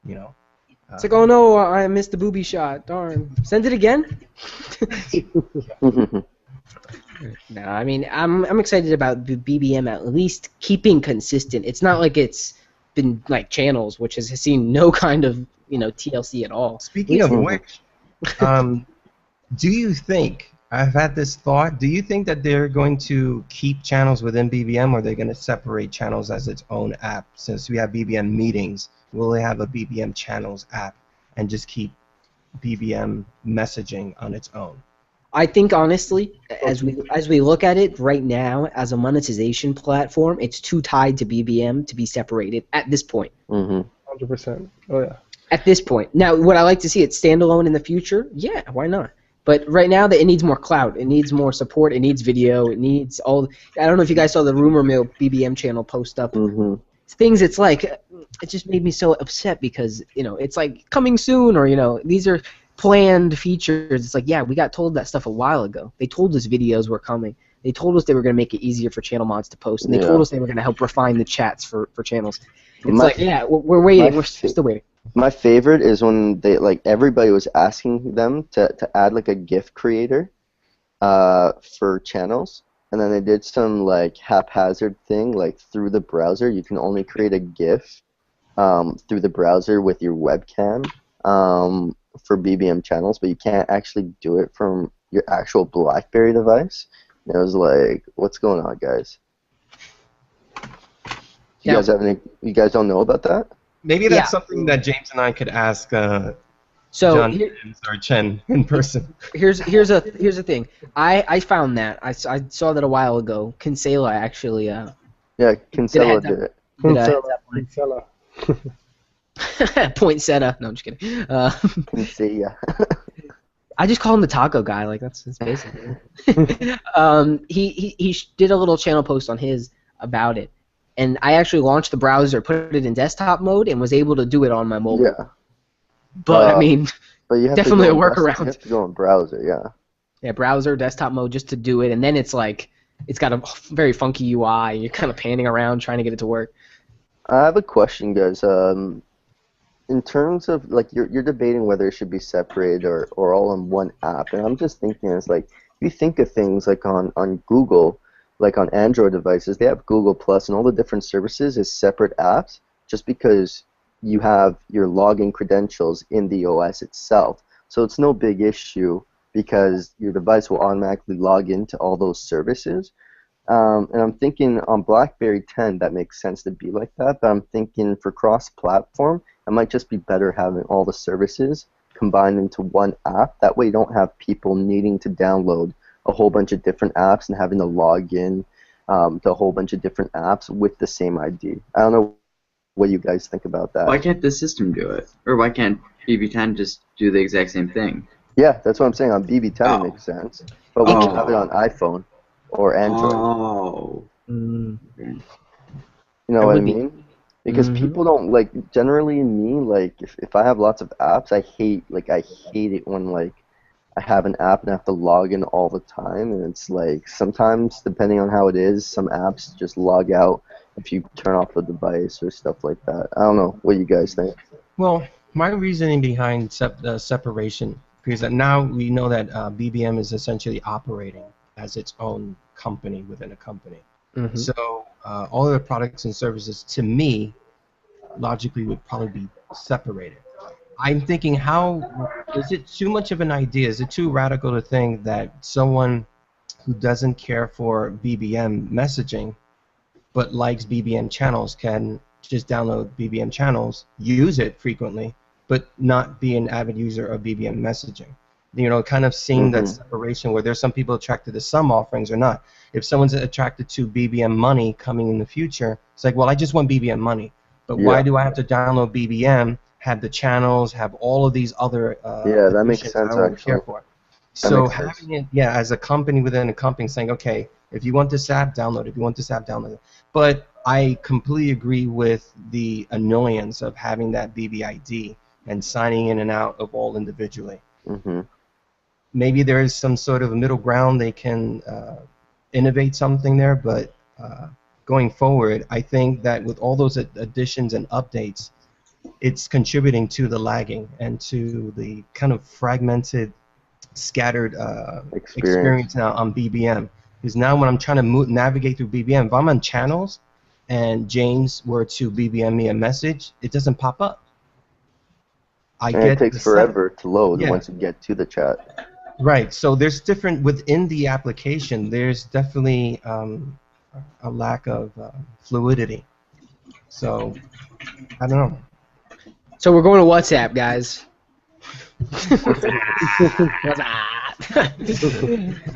you know. It's like, oh no, I missed the booby shot. Darn. Send it again? No, I mean, I'm excited about the BBM at least keeping consistent. It's not like it's been like channels, which has seen no kind of, TLC at all. Speaking of which, do you think, I've had this thought, do you think that they're going to keep channels within BBM, or are they going to separate channels as its own app? Since we have BBM meetings, will they have a BBM channels app and just keep BBM messaging on its own? I think honestly, as we look at it right now as a monetization platform, it's too tied to BBM to be separated at this point. 100%. Oh yeah. At this point. Now, would I like to see it standalone in the future? Yeah, why not? But right now, it needs more clout. It needs more support. It needs video. It needs all. I don't know if you guys saw the Rumor Mill BBM channel post up. Things. It's like it just made me so upset because it's like coming soon, or these are planned features. It's like, yeah, we got told that stuff a while ago. They told us videos were coming. They told us they were going to make it easier for channel mods to post, and they told us they were going to help refine the chats for channels. It's yeah, we're waiting. We're still waiting. My favorite is when they everybody was asking them to add like a GIF creator for channels, and then they did some haphazard thing through the browser. You can only create a GIF through the browser with your webcam for BBM channels, but you can't actually do it from your actual BlackBerry device. And it was like, what's going on, guys? You guys don't know about that? Maybe that's something that James and I could ask John or Chen in person. Here's the thing. I found that. I saw that a while ago. Kinsella actually. Yeah, Kinsella did it. Kinsella. Poinsettia. No, I'm just kidding. Kinsella. I just call him the taco guy. Like that's basically. He did a little channel post on his about it, and I actually launched the browser, put it in desktop mode, and was able to do it on my mobile. Yeah. But I mean, but you have definitely to a go workaround. You have to go in browser, yeah. Yeah, browser, desktop mode, just to do it, and then it's like it's got a very funky UI. You're kind of panning around trying to get it to work. I have a question, guys. In terms of like you're debating whether it should be separated or all in one app, and I'm just thinking it's like you think of things like on Google, like on Android devices, they have Google Plus and all the different services as separate apps, just because you have your login credentials in the OS itself. So it's no big issue because your device will automatically log into all those services. And I'm thinking on BlackBerry 10 that makes sense to be like that, but I'm thinking for cross-platform, it might just be better having all the services combined into one app. That way you don't have people needing to download a whole bunch of different apps and having to log in to a whole bunch of different apps with the same ID. I don't know what you guys think about that. Why can't the system do it? Or why can't BB10 just do the exact same thing? Yeah, that's what I'm saying. On BB10 it makes sense, but we can have it on iPhone or Android. Oh. Mm. You know what I mean? Because people don't like. Generally, me, like if I have lots of apps, I hate it when like I have an app and I have to log in all the time, and it's like sometimes depending on how it is, some apps just log out if you turn off the device or stuff like that. I don't know. What do you guys think? Well, my reasoning behind separation, because now we know that BBM is essentially operating as its own company within a company. So all of the products and services, to me, logically would probably be separated. I'm thinking, how is it too much of an idea? Is it too radical to think that someone who doesn't care for BBM messaging but likes BBM channels can just download BBM channels, use it frequently, but not be an avid user of BBM messaging? You know, kind of seeing that separation where there's some people attracted to some offerings or not. If someone's attracted to BBM money coming in the future, it's like, well, I just want BBM money, but why do I have to download BBM, have the channels, have all of these other that makes sense, I don't actually. care for? So having it, as a company within a company saying, okay, if you want this app, download it. If you want this app, download it. But I completely agree with the annoyance of having that BBID and signing in and out of all individually. Maybe there is some sort of a middle ground they can innovate something there, but going forward, I think that with all those additions and updates, it's contributing to the lagging and to the kind of fragmented, scattered experience now on BBM. Because now when I'm trying to navigate through BBM, if I'm on channels and James were to BBM me a message, it doesn't pop up. It takes forever to load once you get to the chat. Right, so there's different, within the application, there's definitely a lack of fluidity. So, I don't know. So we're going to WhatsApp, guys.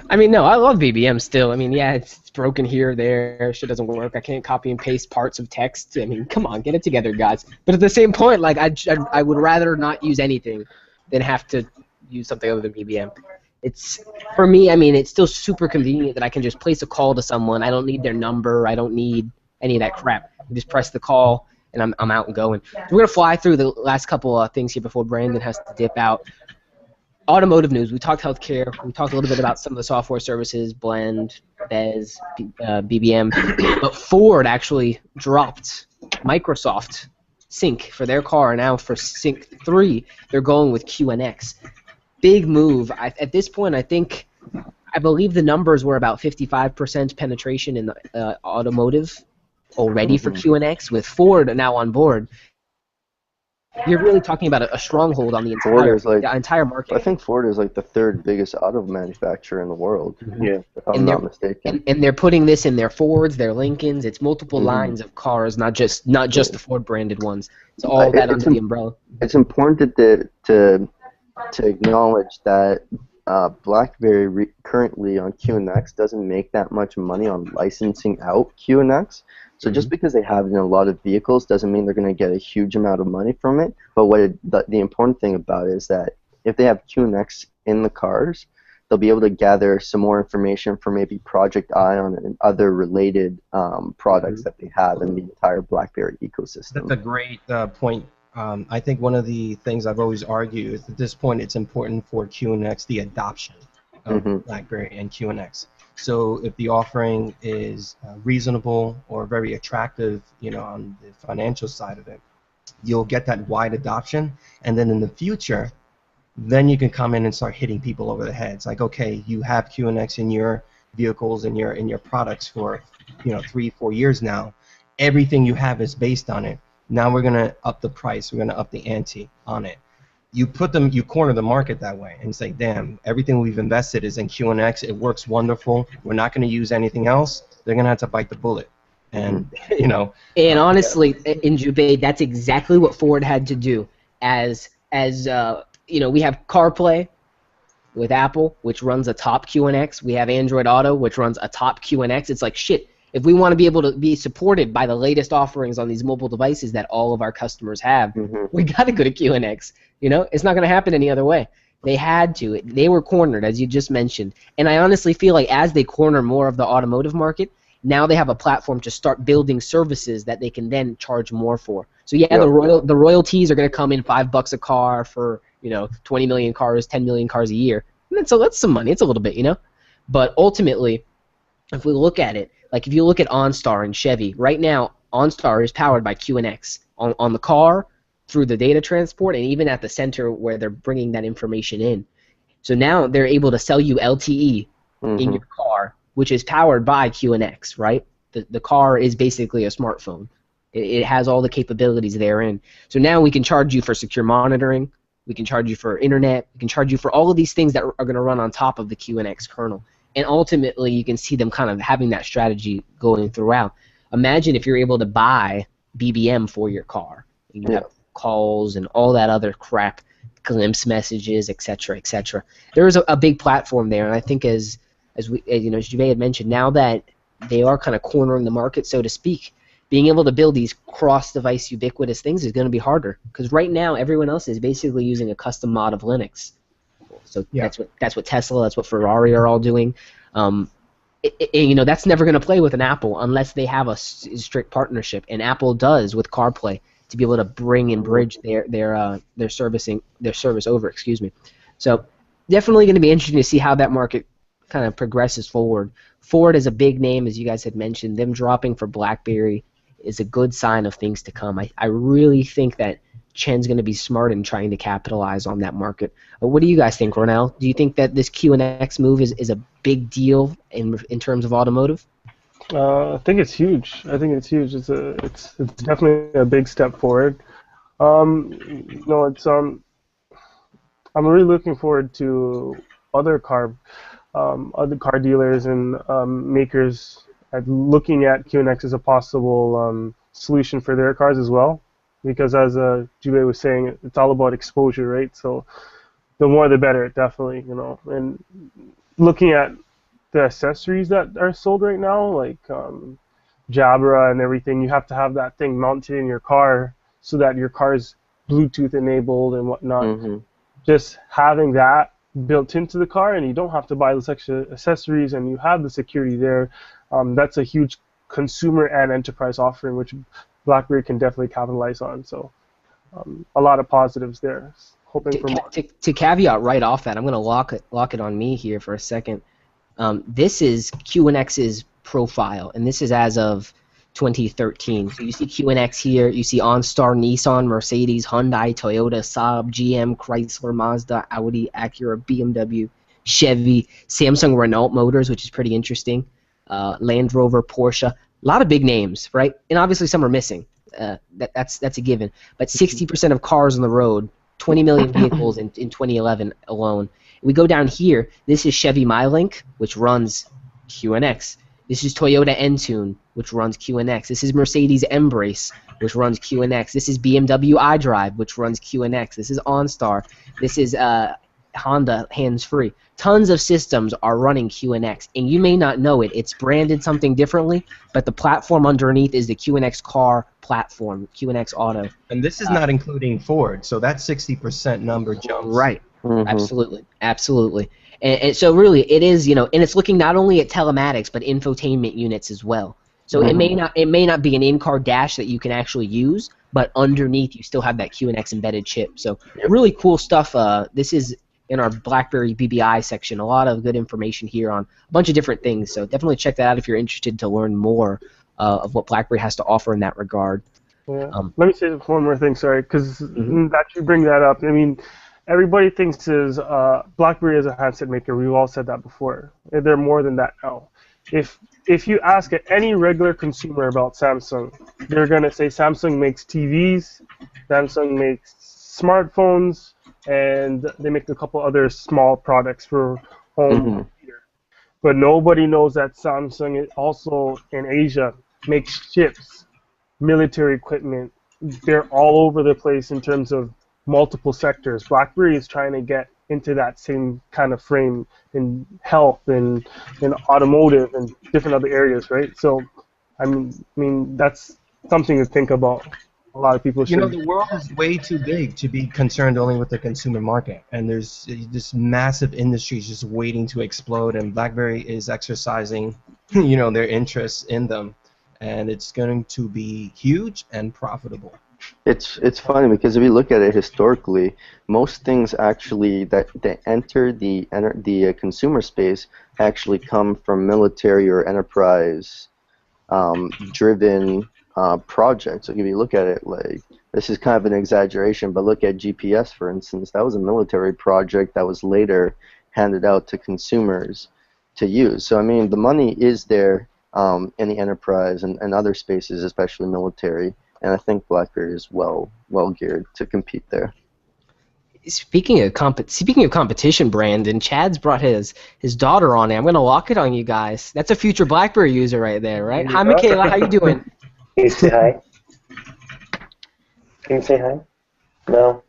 I mean, no, I love BBM still. I mean, yeah, it's broken here, there, shit doesn't work. I can't copy and paste parts of text. I mean, come on, get it together, guys. But at the same point, like, I would rather not use anything than have to use something other than BBM. It's, for me, I mean, it's still super convenient that I can just place a call to someone. I don't need their number. I don't need any of that crap. I just press the call, and I'm out and going. So we're going to fly through the last couple of things here before Brandon has to dip out. Automotive news. We talked healthcare. We talked a little bit about some of the software services, Blend, Bez, BBM. But Ford actually dropped Microsoft Sync for their car. Now for Sync 3, they're going with QNX. Big move. At this point, I believe the numbers were about 55% penetration in the automotive already for QNX. With Ford now on board, you're really talking about a stronghold on the entire market. I think Ford is like the third biggest auto manufacturer in the world. Yeah, if I'm not mistaken. And they're putting this in their Fords, their Lincolns. It's multiple lines of cars, not just the Ford branded ones. It's all that under the umbrella. It's important to acknowledge that BlackBerry currently on QNX doesn't make that much money on licensing out QNX. So just because they have it in a lot of vehicles doesn't mean they're going to get a huge amount of money from it. But the important thing about it is that if they have QNX in the cars, they'll be able to gather some more information from maybe Project Ion and other related products that they have in the entire BlackBerry ecosystem. That's a great point. I think one of the things I've always argued is at this point it's important for QNX, the adoption of BlackBerry and QNX. So if the offering is reasonable or very attractive, on the financial side of it, you'll get that wide adoption, and then in the future, then you can come in and start hitting people over the heads. Like, okay, you have QNX in your vehicles and in your products for 3-4 years now. Everything you have is based on it. Now we're gonna up the price. We're gonna up the ante on it. You corner the market that way and say, damn, everything we've invested is in QNX. It works wonderful. We're not gonna use anything else. They're gonna have to bite the bullet. And And honestly, in Jubei, that's exactly what Ford had to do. As we have CarPlay with Apple, which runs atop QNX. We have Android Auto, which runs atop QNX. It's like, shit, if we want to be able to be supported by the latest offerings on these mobile devices that all of our customers have, we got to go to QNX. It's not going to happen any other way. They had to. They were cornered, as you just mentioned. And I honestly feel like as they corner more of the automotive market, now they have a platform to start building services that they can then charge more for. So yeah, the royalties are going to come in $5 a car for 20 million cars, 10 million cars a year. And that's some money. It's a little bit, But ultimately, if we look at it, like if you look at OnStar and Chevy, right now OnStar is powered by QNX on the car, through the data transport, and even at the center where they're bringing that information in. So now they're able to sell you LTE in your car, which is powered by QNX, right? The car is basically a smartphone. It has all the capabilities therein. So now we can charge you for secure monitoring. We can charge you for internet. We can charge you for all of these things that are going to run on top of the QNX kernel. And ultimately, you can see them kind of having that strategy going throughout. Imagine if you're able to buy BBM for your car. You have calls and all that other crap, glimpse messages, etc., etc. There is a big platform there, and I think as Jubei had mentioned, now that they are kind of cornering the market, so to speak, being able to build these cross-device ubiquitous things is going to be harder, because right now everyone else is basically using a custom mod of Linux. So that's what Tesla, that's what Ferrari are all doing. That's never going to play with an Apple unless they have a strict partnership, and Apple does with CarPlay to be able to bring and bridge their service over. So definitely going to be interesting to see how that market kind of progresses forward. Ford is a big name, as you guys had mentioned. Them dropping for BlackBerry is a good sign of things to come. I really think that Chen's going to be smart in trying to capitalize on that market. What do you guys think, Ronell? Do you think that this QNX move is a big deal in terms of automotive? I think it's huge. It's definitely a big step forward. I'm really looking forward to other car dealers and makers looking at QNX as a possible solution for their cars as well. Because as Jubei was saying, it's all about exposure, right? So the more the better, definitely, And looking at the accessories that are sold right now, like Jabra and everything, you have to have that thing mounted in your car so that your car is Bluetooth enabled and whatnot. Just having that built into the car, and you don't have to buy those extra accessories, and you have the security there. That's a huge consumer and enterprise offering, which BlackBerry can definitely capitalize on. So a lot of positives there. Hoping for more. To caveat right off that, I'm going to lock it on me here for a second. This is QNX's profile, and this is as of 2013. So you see QNX here, you see OnStar, Nissan, Mercedes, Hyundai, Toyota, Saab, GM, Chrysler, Mazda, Audi, Acura, BMW, Chevy, Samsung, Renault Motors, which is pretty interesting, Land Rover, Porsche. A lot of big names, right? And obviously some are missing. That's a given. But 60% of cars on the road, 20 million vehicles in 2011 alone. We go down here. This is Chevy MyLink, which runs QNX. This is Toyota Entune, which runs QNX. This is Mercedes Embrace, which runs QNX. This is BMW iDrive, which runs QNX. This is OnStar. This is Honda hands-free. Tons of systems are running QNX, and you may not know it. It's branded something differently, but the platform underneath is the QNX car platform, QNX Auto. And this is not including Ford, so that 60% number jumps. Right. Absolutely. And so really, it is, and it's looking not only at telematics but infotainment units as well. So it may not be an in-car dash that you can actually use, but underneath you still have that QNX embedded chip. So really cool stuff. This is in our BlackBerry BBI section. A lot of good information here on a bunch of different things. So definitely check that out if you're interested to learn more of what BlackBerry has to offer in that regard. Yeah. Let me say one more thing, sorry, because that you bring that up. I mean, everybody thinks is BlackBerry is a handset maker. We've all said that before. They're more than that now. If you ask any regular consumer about Samsung, they're gonna say Samsung makes TVs, Samsung makes smartphones, and they make a couple other small products for home computer. But nobody knows that Samsung is also in Asia makes chips, military equipment. They're all over the place in terms of multiple sectors. BlackBerry is trying to get into that same kind of frame in health and in automotive and different other areas, right? So, I mean that's something to think about. A lot of people should. The world is way too big to be concerned only with the consumer market, and there's this massive industry just waiting to explode, and BlackBerry is exercising, their interests in them, and it's going to be huge and profitable. It's funny because if you look at it historically, most things actually that enter the consumer space actually come from military or enterprise driven projects. Like if you look at it, like this is kind of an exaggeration, but look at GPS for instance. That was a military project that was later handed out to consumers to use. So I mean, the money is there in the enterprise and other spaces, especially military. And I think BlackBerry is well geared to compete there. Speaking of competition, Brandon, Chad's brought his daughter on it. I'm gonna lock it on you guys. That's a future BlackBerry user right there, right? Hi, Michaela. How you doing? Can you say hi? Can you say hi? No.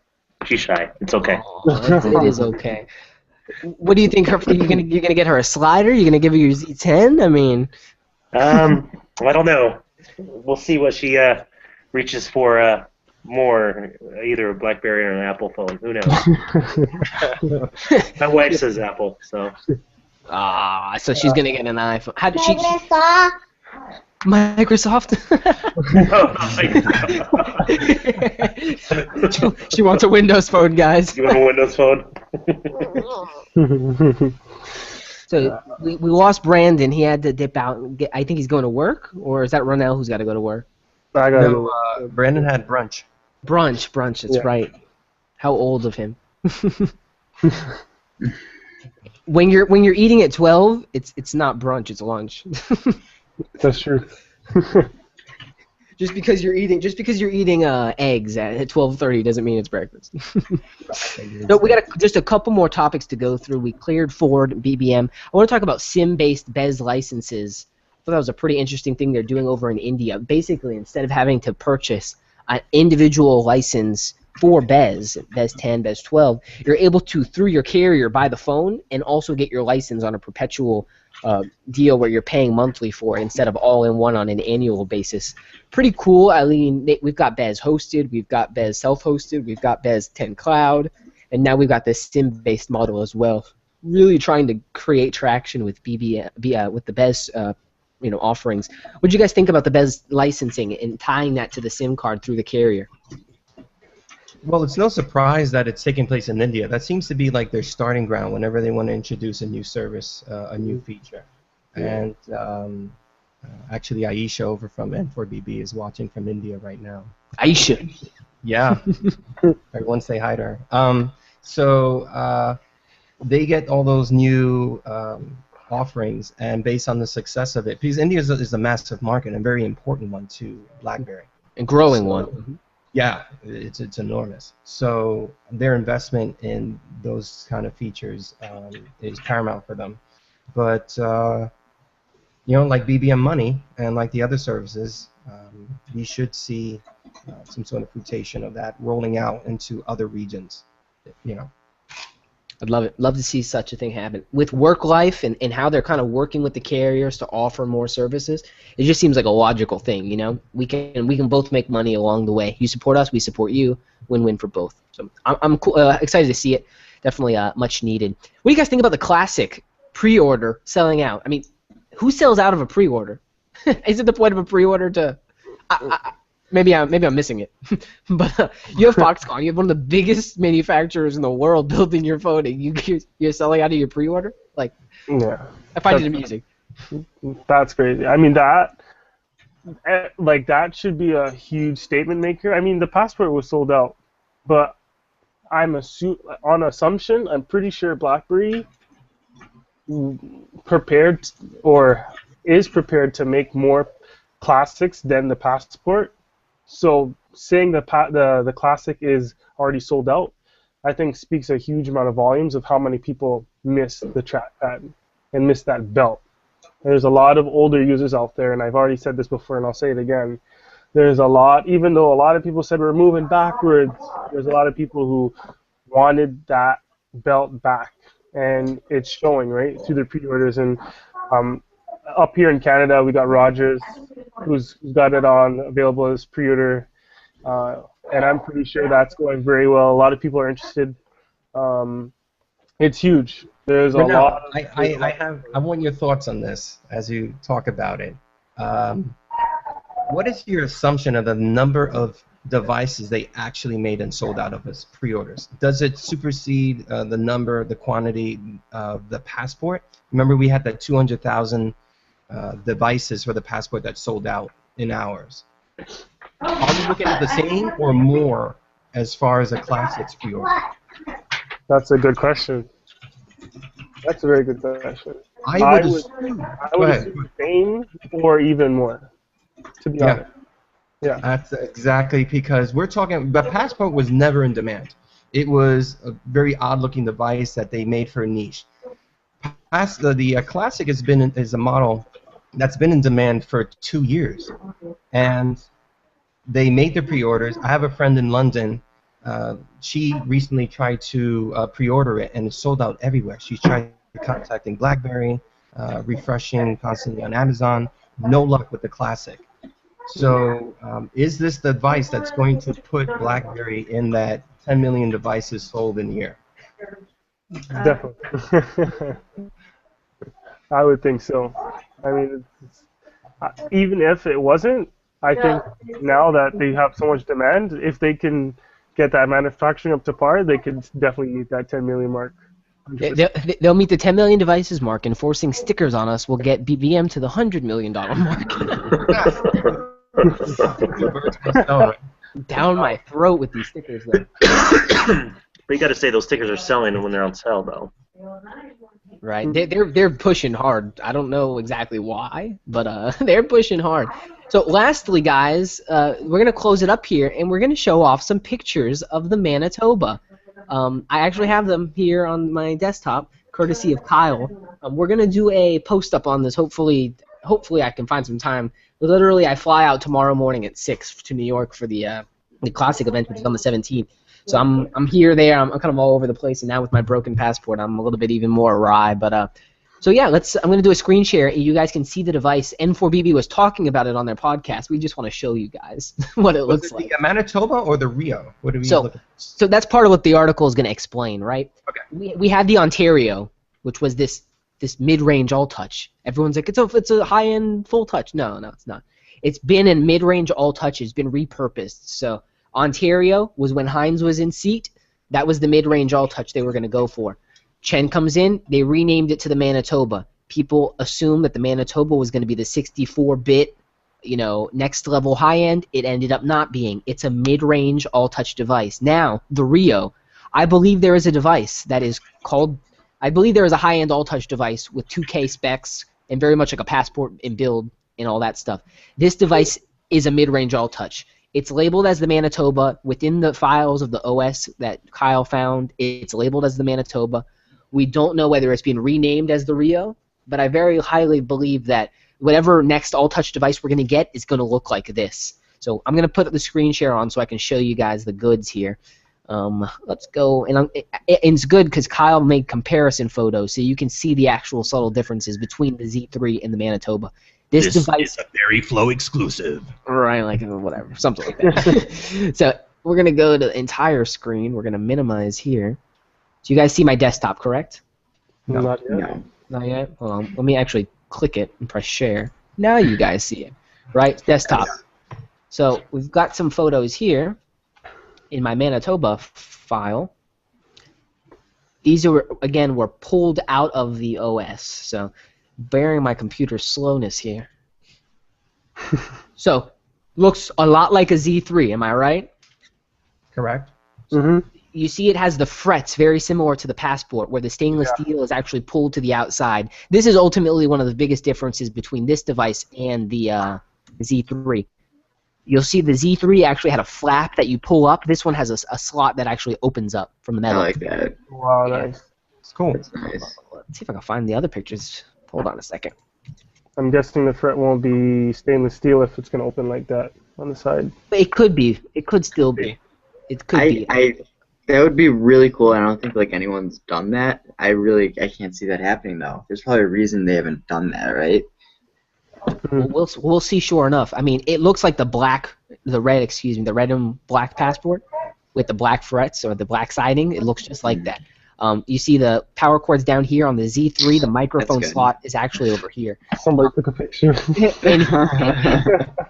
She's shy. It's okay. It is okay. What do you think? You're gonna get her a slider? You're gonna give her your Z10? I mean, I don't know. We'll see what she reaches for more, either a BlackBerry or an Apple phone. Who knows? My wife says Apple, so. So she's gonna get an iPhone. How did she? Microsoft. She wants a Windows phone, guys. You want a Windows phone? So we lost Brandon. He had to dip out. I think he's going to work, or is that Ronell who's got to go to work? Brandon had brunch. Brunch. That's right. How old of him? When you're eating at 12, it's not brunch. It's lunch. That's true. Just because you're eating eggs at 12:30 doesn't mean it's breakfast. So we got just a couple more topics to go through. We cleared Ford, BBM. I want to talk about SIM-based BES licenses. I thought that was a pretty interesting thing they're doing over in India. Basically, instead of having to purchase an individual license for BES 10, BES 12, you're able to, through your carrier, buy the phone and also get your license on a perpetual deal where you're paying monthly for it instead of all in one on an annual basis. Pretty cool. I mean, we've got BES hosted, we've got BES self-hosted, we've got BES 10 cloud, and now we've got this SIM-based model as well. Really trying to create traction with with the BES offerings. What do you guys think about the BES licensing and tying that to the SIM card through the carrier? Well, it's no surprise that it's taking place in India. That seems to be like their starting ground whenever they want to introduce a new service, a new feature. And actually, Aisha over from N4BB is watching from India right now. Aisha? Yeah. Everyone say hi to her. So they get all those new offerings, and based on the success of it, because India is a massive market and a very important one to BlackBerry. And growing one. Yeah, it's enormous. So their investment in those kind of features is paramount for them. But like BBM Money and like the other services, we should see some sort of rotation of that rolling out into other regions. I'd love it. Love to see such a thing happen. With work life and how they're kind of working with the carriers to offer more services, it just seems like a logical thing, We can both make money along the way. You support us, we support you. Win-win for both. So I'm excited to see it. definitely much needed. What do you guys think about the Classic pre-order selling out? I mean, who sells out of a pre-order? Is it the point of a pre-order to? Maybe I'm missing it, but you have Foxconn. You have one of the biggest manufacturers in the world building your phone, and you're selling out of your pre-order. Like, Yeah, I find it amusing. that's crazy. I mean that should be a huge statement maker. I mean the Passport was sold out, but on assumption, I'm pretty sure BlackBerry prepared or is prepared to make more Classics than the Passport. So saying the Classic is already sold out, I think speaks a huge amount of volumes of how many people miss the trackpad and miss that belt. There's a lot of older users out there, and I've already said this before, and I'll say it again. There's a lot, even though a lot of people said we're moving backwards, there's a lot of people who wanted that belt back, and it's showing, right, through their pre-orders. And up here in Canada, we got Rogers, who's got it on available as pre-order, and I'm pretty sure that's going very well. A lot of people are interested. It's huge. There's a lot. I want your thoughts on this as you talk about it. What is your assumption of the number of devices they actually made and sold out of as pre-orders? Does it supersede the quantity of the Passport? Remember, we had that 200,000 devices for the Passport that sold out in hours. Are we looking at the same or more as far as a Classics pre-order? That's a good question. That's a very good question. I would assume the same or even more, to be honest. Yeah. That's exactly, because we're talking, the Passport was never in demand. It was a very odd-looking device that they made for a niche. The Classic is a model that's been in demand for 2 years, and they made the pre-orders. I have a friend in London. She recently tried to pre-order it, and it sold out everywhere. She tried contacting BlackBerry, refreshing constantly on Amazon. No luck with the Classic. So is this the device that's going to put BlackBerry in that 10 million devices sold in a year? Definitely. I would think so. I mean, even if it wasn't, I think now that they have so much demand, if they can get that manufacturing up to par, they could definitely meet that 10 million mark. They'll meet the 10 million devices mark, and forcing stickers on us will get BBM to the $100 million mark. Down my throat with these stickers, though. But you got to say those stickers are selling when they're on sale, though. Right, they're pushing hard. I don't know exactly why, but they're pushing hard. So lastly, guys, we're gonna close it up here, and we're gonna show off some pictures of the Manitoba. I actually have them here on my desktop, courtesy of Kyle. We're gonna do a post up on this. Hopefully I can find some time. Literally, I fly out tomorrow morning at 6 to New York for the Classic event, which is on the 17th. So I'm here, there. I'm kind of all over the place, and now with my broken Passport, I'm a little bit even more awry. But so yeah, I'm gonna do a screen share, and you guys can see the device. N4BB was talking about it on their podcast. We just want to show you guys what it looks like. The Manitoba or the Rio? What do we look at? So that's part of what the article is gonna explain, right? Okay. We had the Ontario, which was this mid-range all-touch. Everyone's like, it's a high-end full touch. No, it's not. It's been in mid-range all-touch. It's been repurposed. So Ontario was when Heinz was in seat. That was the mid-range all-touch they were going to go for. Chen comes in. They renamed it to the Manitoba. People assumed that the Manitoba was going to be the 64-bit, next-level high-end. It ended up not being. It's a mid-range all-touch device. Now, the Rio. I believe there is a device that is called... I believe there is a high-end all-touch device with 2K specs and very much like a Passport in build and all that stuff. This device is a mid-range all-touch. It's labeled as the Manitoba. Within the files of the OS that Kyle found, it's labeled as the Manitoba. We don't know whether it's been renamed as the Rio, but I very highly believe that whatever next all-touch device we're going to get is going to look like this. So I'm going to put the screen share on so I can show you guys the goods here. Let's go, and it's good because Kyle made comparison photos, so you can see the actual subtle differences between the Z3 and the Manitoba. This device is a BerryFlow exclusive. Right, like whatever, something like that. So we're gonna go to the entire screen. We're gonna minimize here. So you guys see my desktop, correct? No. Not yet. No. Not yet? Hold on. Let me actually click it and press share. Now you guys see it, right? Desktop. So we've got some photos here in my Manitoba file. These are, again, were pulled out of the OS. So bearing my computer's slowness here. So looks a lot like a Z3, am I right? Correct. Mm-hmm. You see it has the frets very similar to the Passport, where the stainless steel is actually pulled to the outside. This is ultimately one of the biggest differences between this device and the Z3. You'll see the Z3 actually had a flap that you pull up. This one has a slot that actually opens up from the I metal. like that. Wow, Yeah. nice. It's cool. That's nice. Let's see if I can find the other pictures. Hold on a second. I'm guessing the fret won't be stainless steel if it's going to open like that on the side. It could be. It could still be. It could be. That would be really cool. I don't think like anyone's done that. I can't see that happening though. There's probably a reason they haven't done that, right? We'll see. Sure enough. I mean, it looks like the red and black Passport with the black frets or the black siding. It looks just like that. You see the power cords down here on the Z3. The microphone good. slot is actually over here. Somebody took a picture.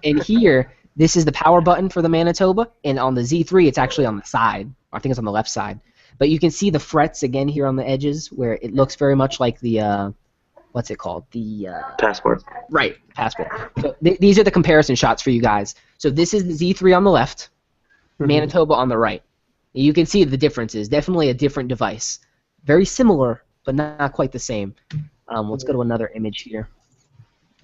And here, this is the power button for the Manitoba, and on the Z3, it's actually on the side. I think it's on the left side. But you can see the frets again here on the edges, where it looks very much like the what's it called? The Passport. right, Passport. So these are the comparison shots for you guys. So this is the Z3 on the left, Manitoba on the right. You can see the differences. Definitely a different device. Very similar, but not quite the same. Let's go to another image here.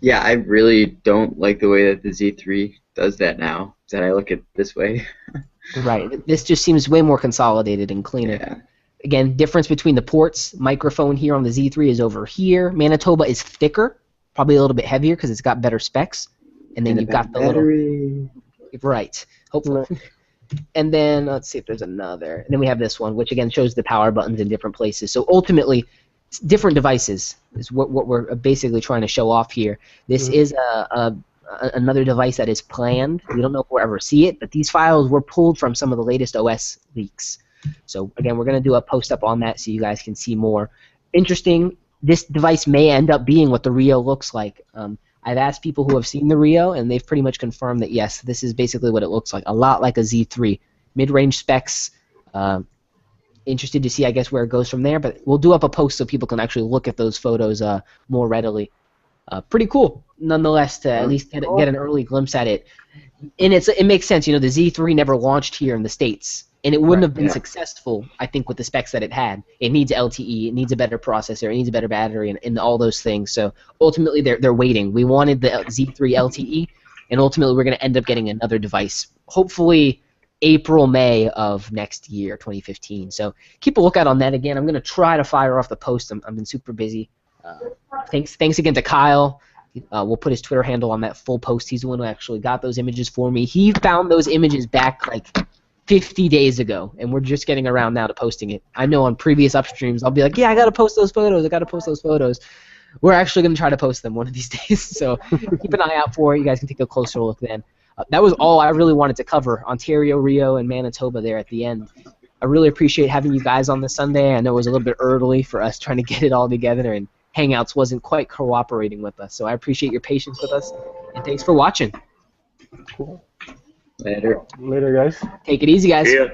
Yeah, I really don't like the way that the Z3 does that now. That I look at this way. Right. This just seems way more consolidated and cleaner. Yeah. Again, difference between the ports. Microphone here on the Z3 is over here. Manitoba is thicker, probably a little bit heavier because it's got better specs. And then you've got the battery. right. Hopefully. And then let's see if there's another. And then we have this one, which again shows the power buttons in different places. So ultimately, it's different devices is what we're basically trying to show off here. This is another device that is planned. We don't know if we'll ever see it, but these files were pulled from some of the latest OS leaks. So again, we're going to do a post up on that so you guys can see more. Interesting, this device may end up being what the Rio looks like. I've asked people who have seen the Rio, and they've pretty much confirmed that, yes, this is basically what it looks like, a lot like a Z3. Mid-range specs. Interested to see, I guess, where it goes from there, but we'll do up a post so people can actually look at those photos more readily. Pretty cool, nonetheless, to at least get an early glimpse at it. And it makes sense, you know, the Z3 never launched here in the States, and it wouldn't have been successful, I think, with the specs that it had. It needs LTE, it needs a better processor, it needs a better battery, and all those things. So ultimately, they're waiting. We wanted the Z3 LTE, and ultimately, we're going to end up getting another device, hopefully April, May of next year, 2015. So keep a lookout on that. Again, I'm going to try to fire off the post. I've been super busy. Thanks again to Kyle. We'll put his Twitter handle on that full post. He's the one who actually got those images for me. He found those images back like 50 days ago, and we're just getting around now to posting it. I know on previous Upstreams, I'll be like, yeah, I got to post those photos. We're actually going to try to post them one of these days, so keep an eye out for it. You guys can take a closer look then. That was all I really wanted to cover, Ontario, Rio, and Manitoba there at the end. I really appreciate having you guys on this Sunday. I know it was a little bit early for us trying to get it all together, and Hangouts wasn't quite cooperating with us, so I appreciate your patience with us, and thanks for watching. Cool. Later. Later, guys. Take it easy, guys. Yeah.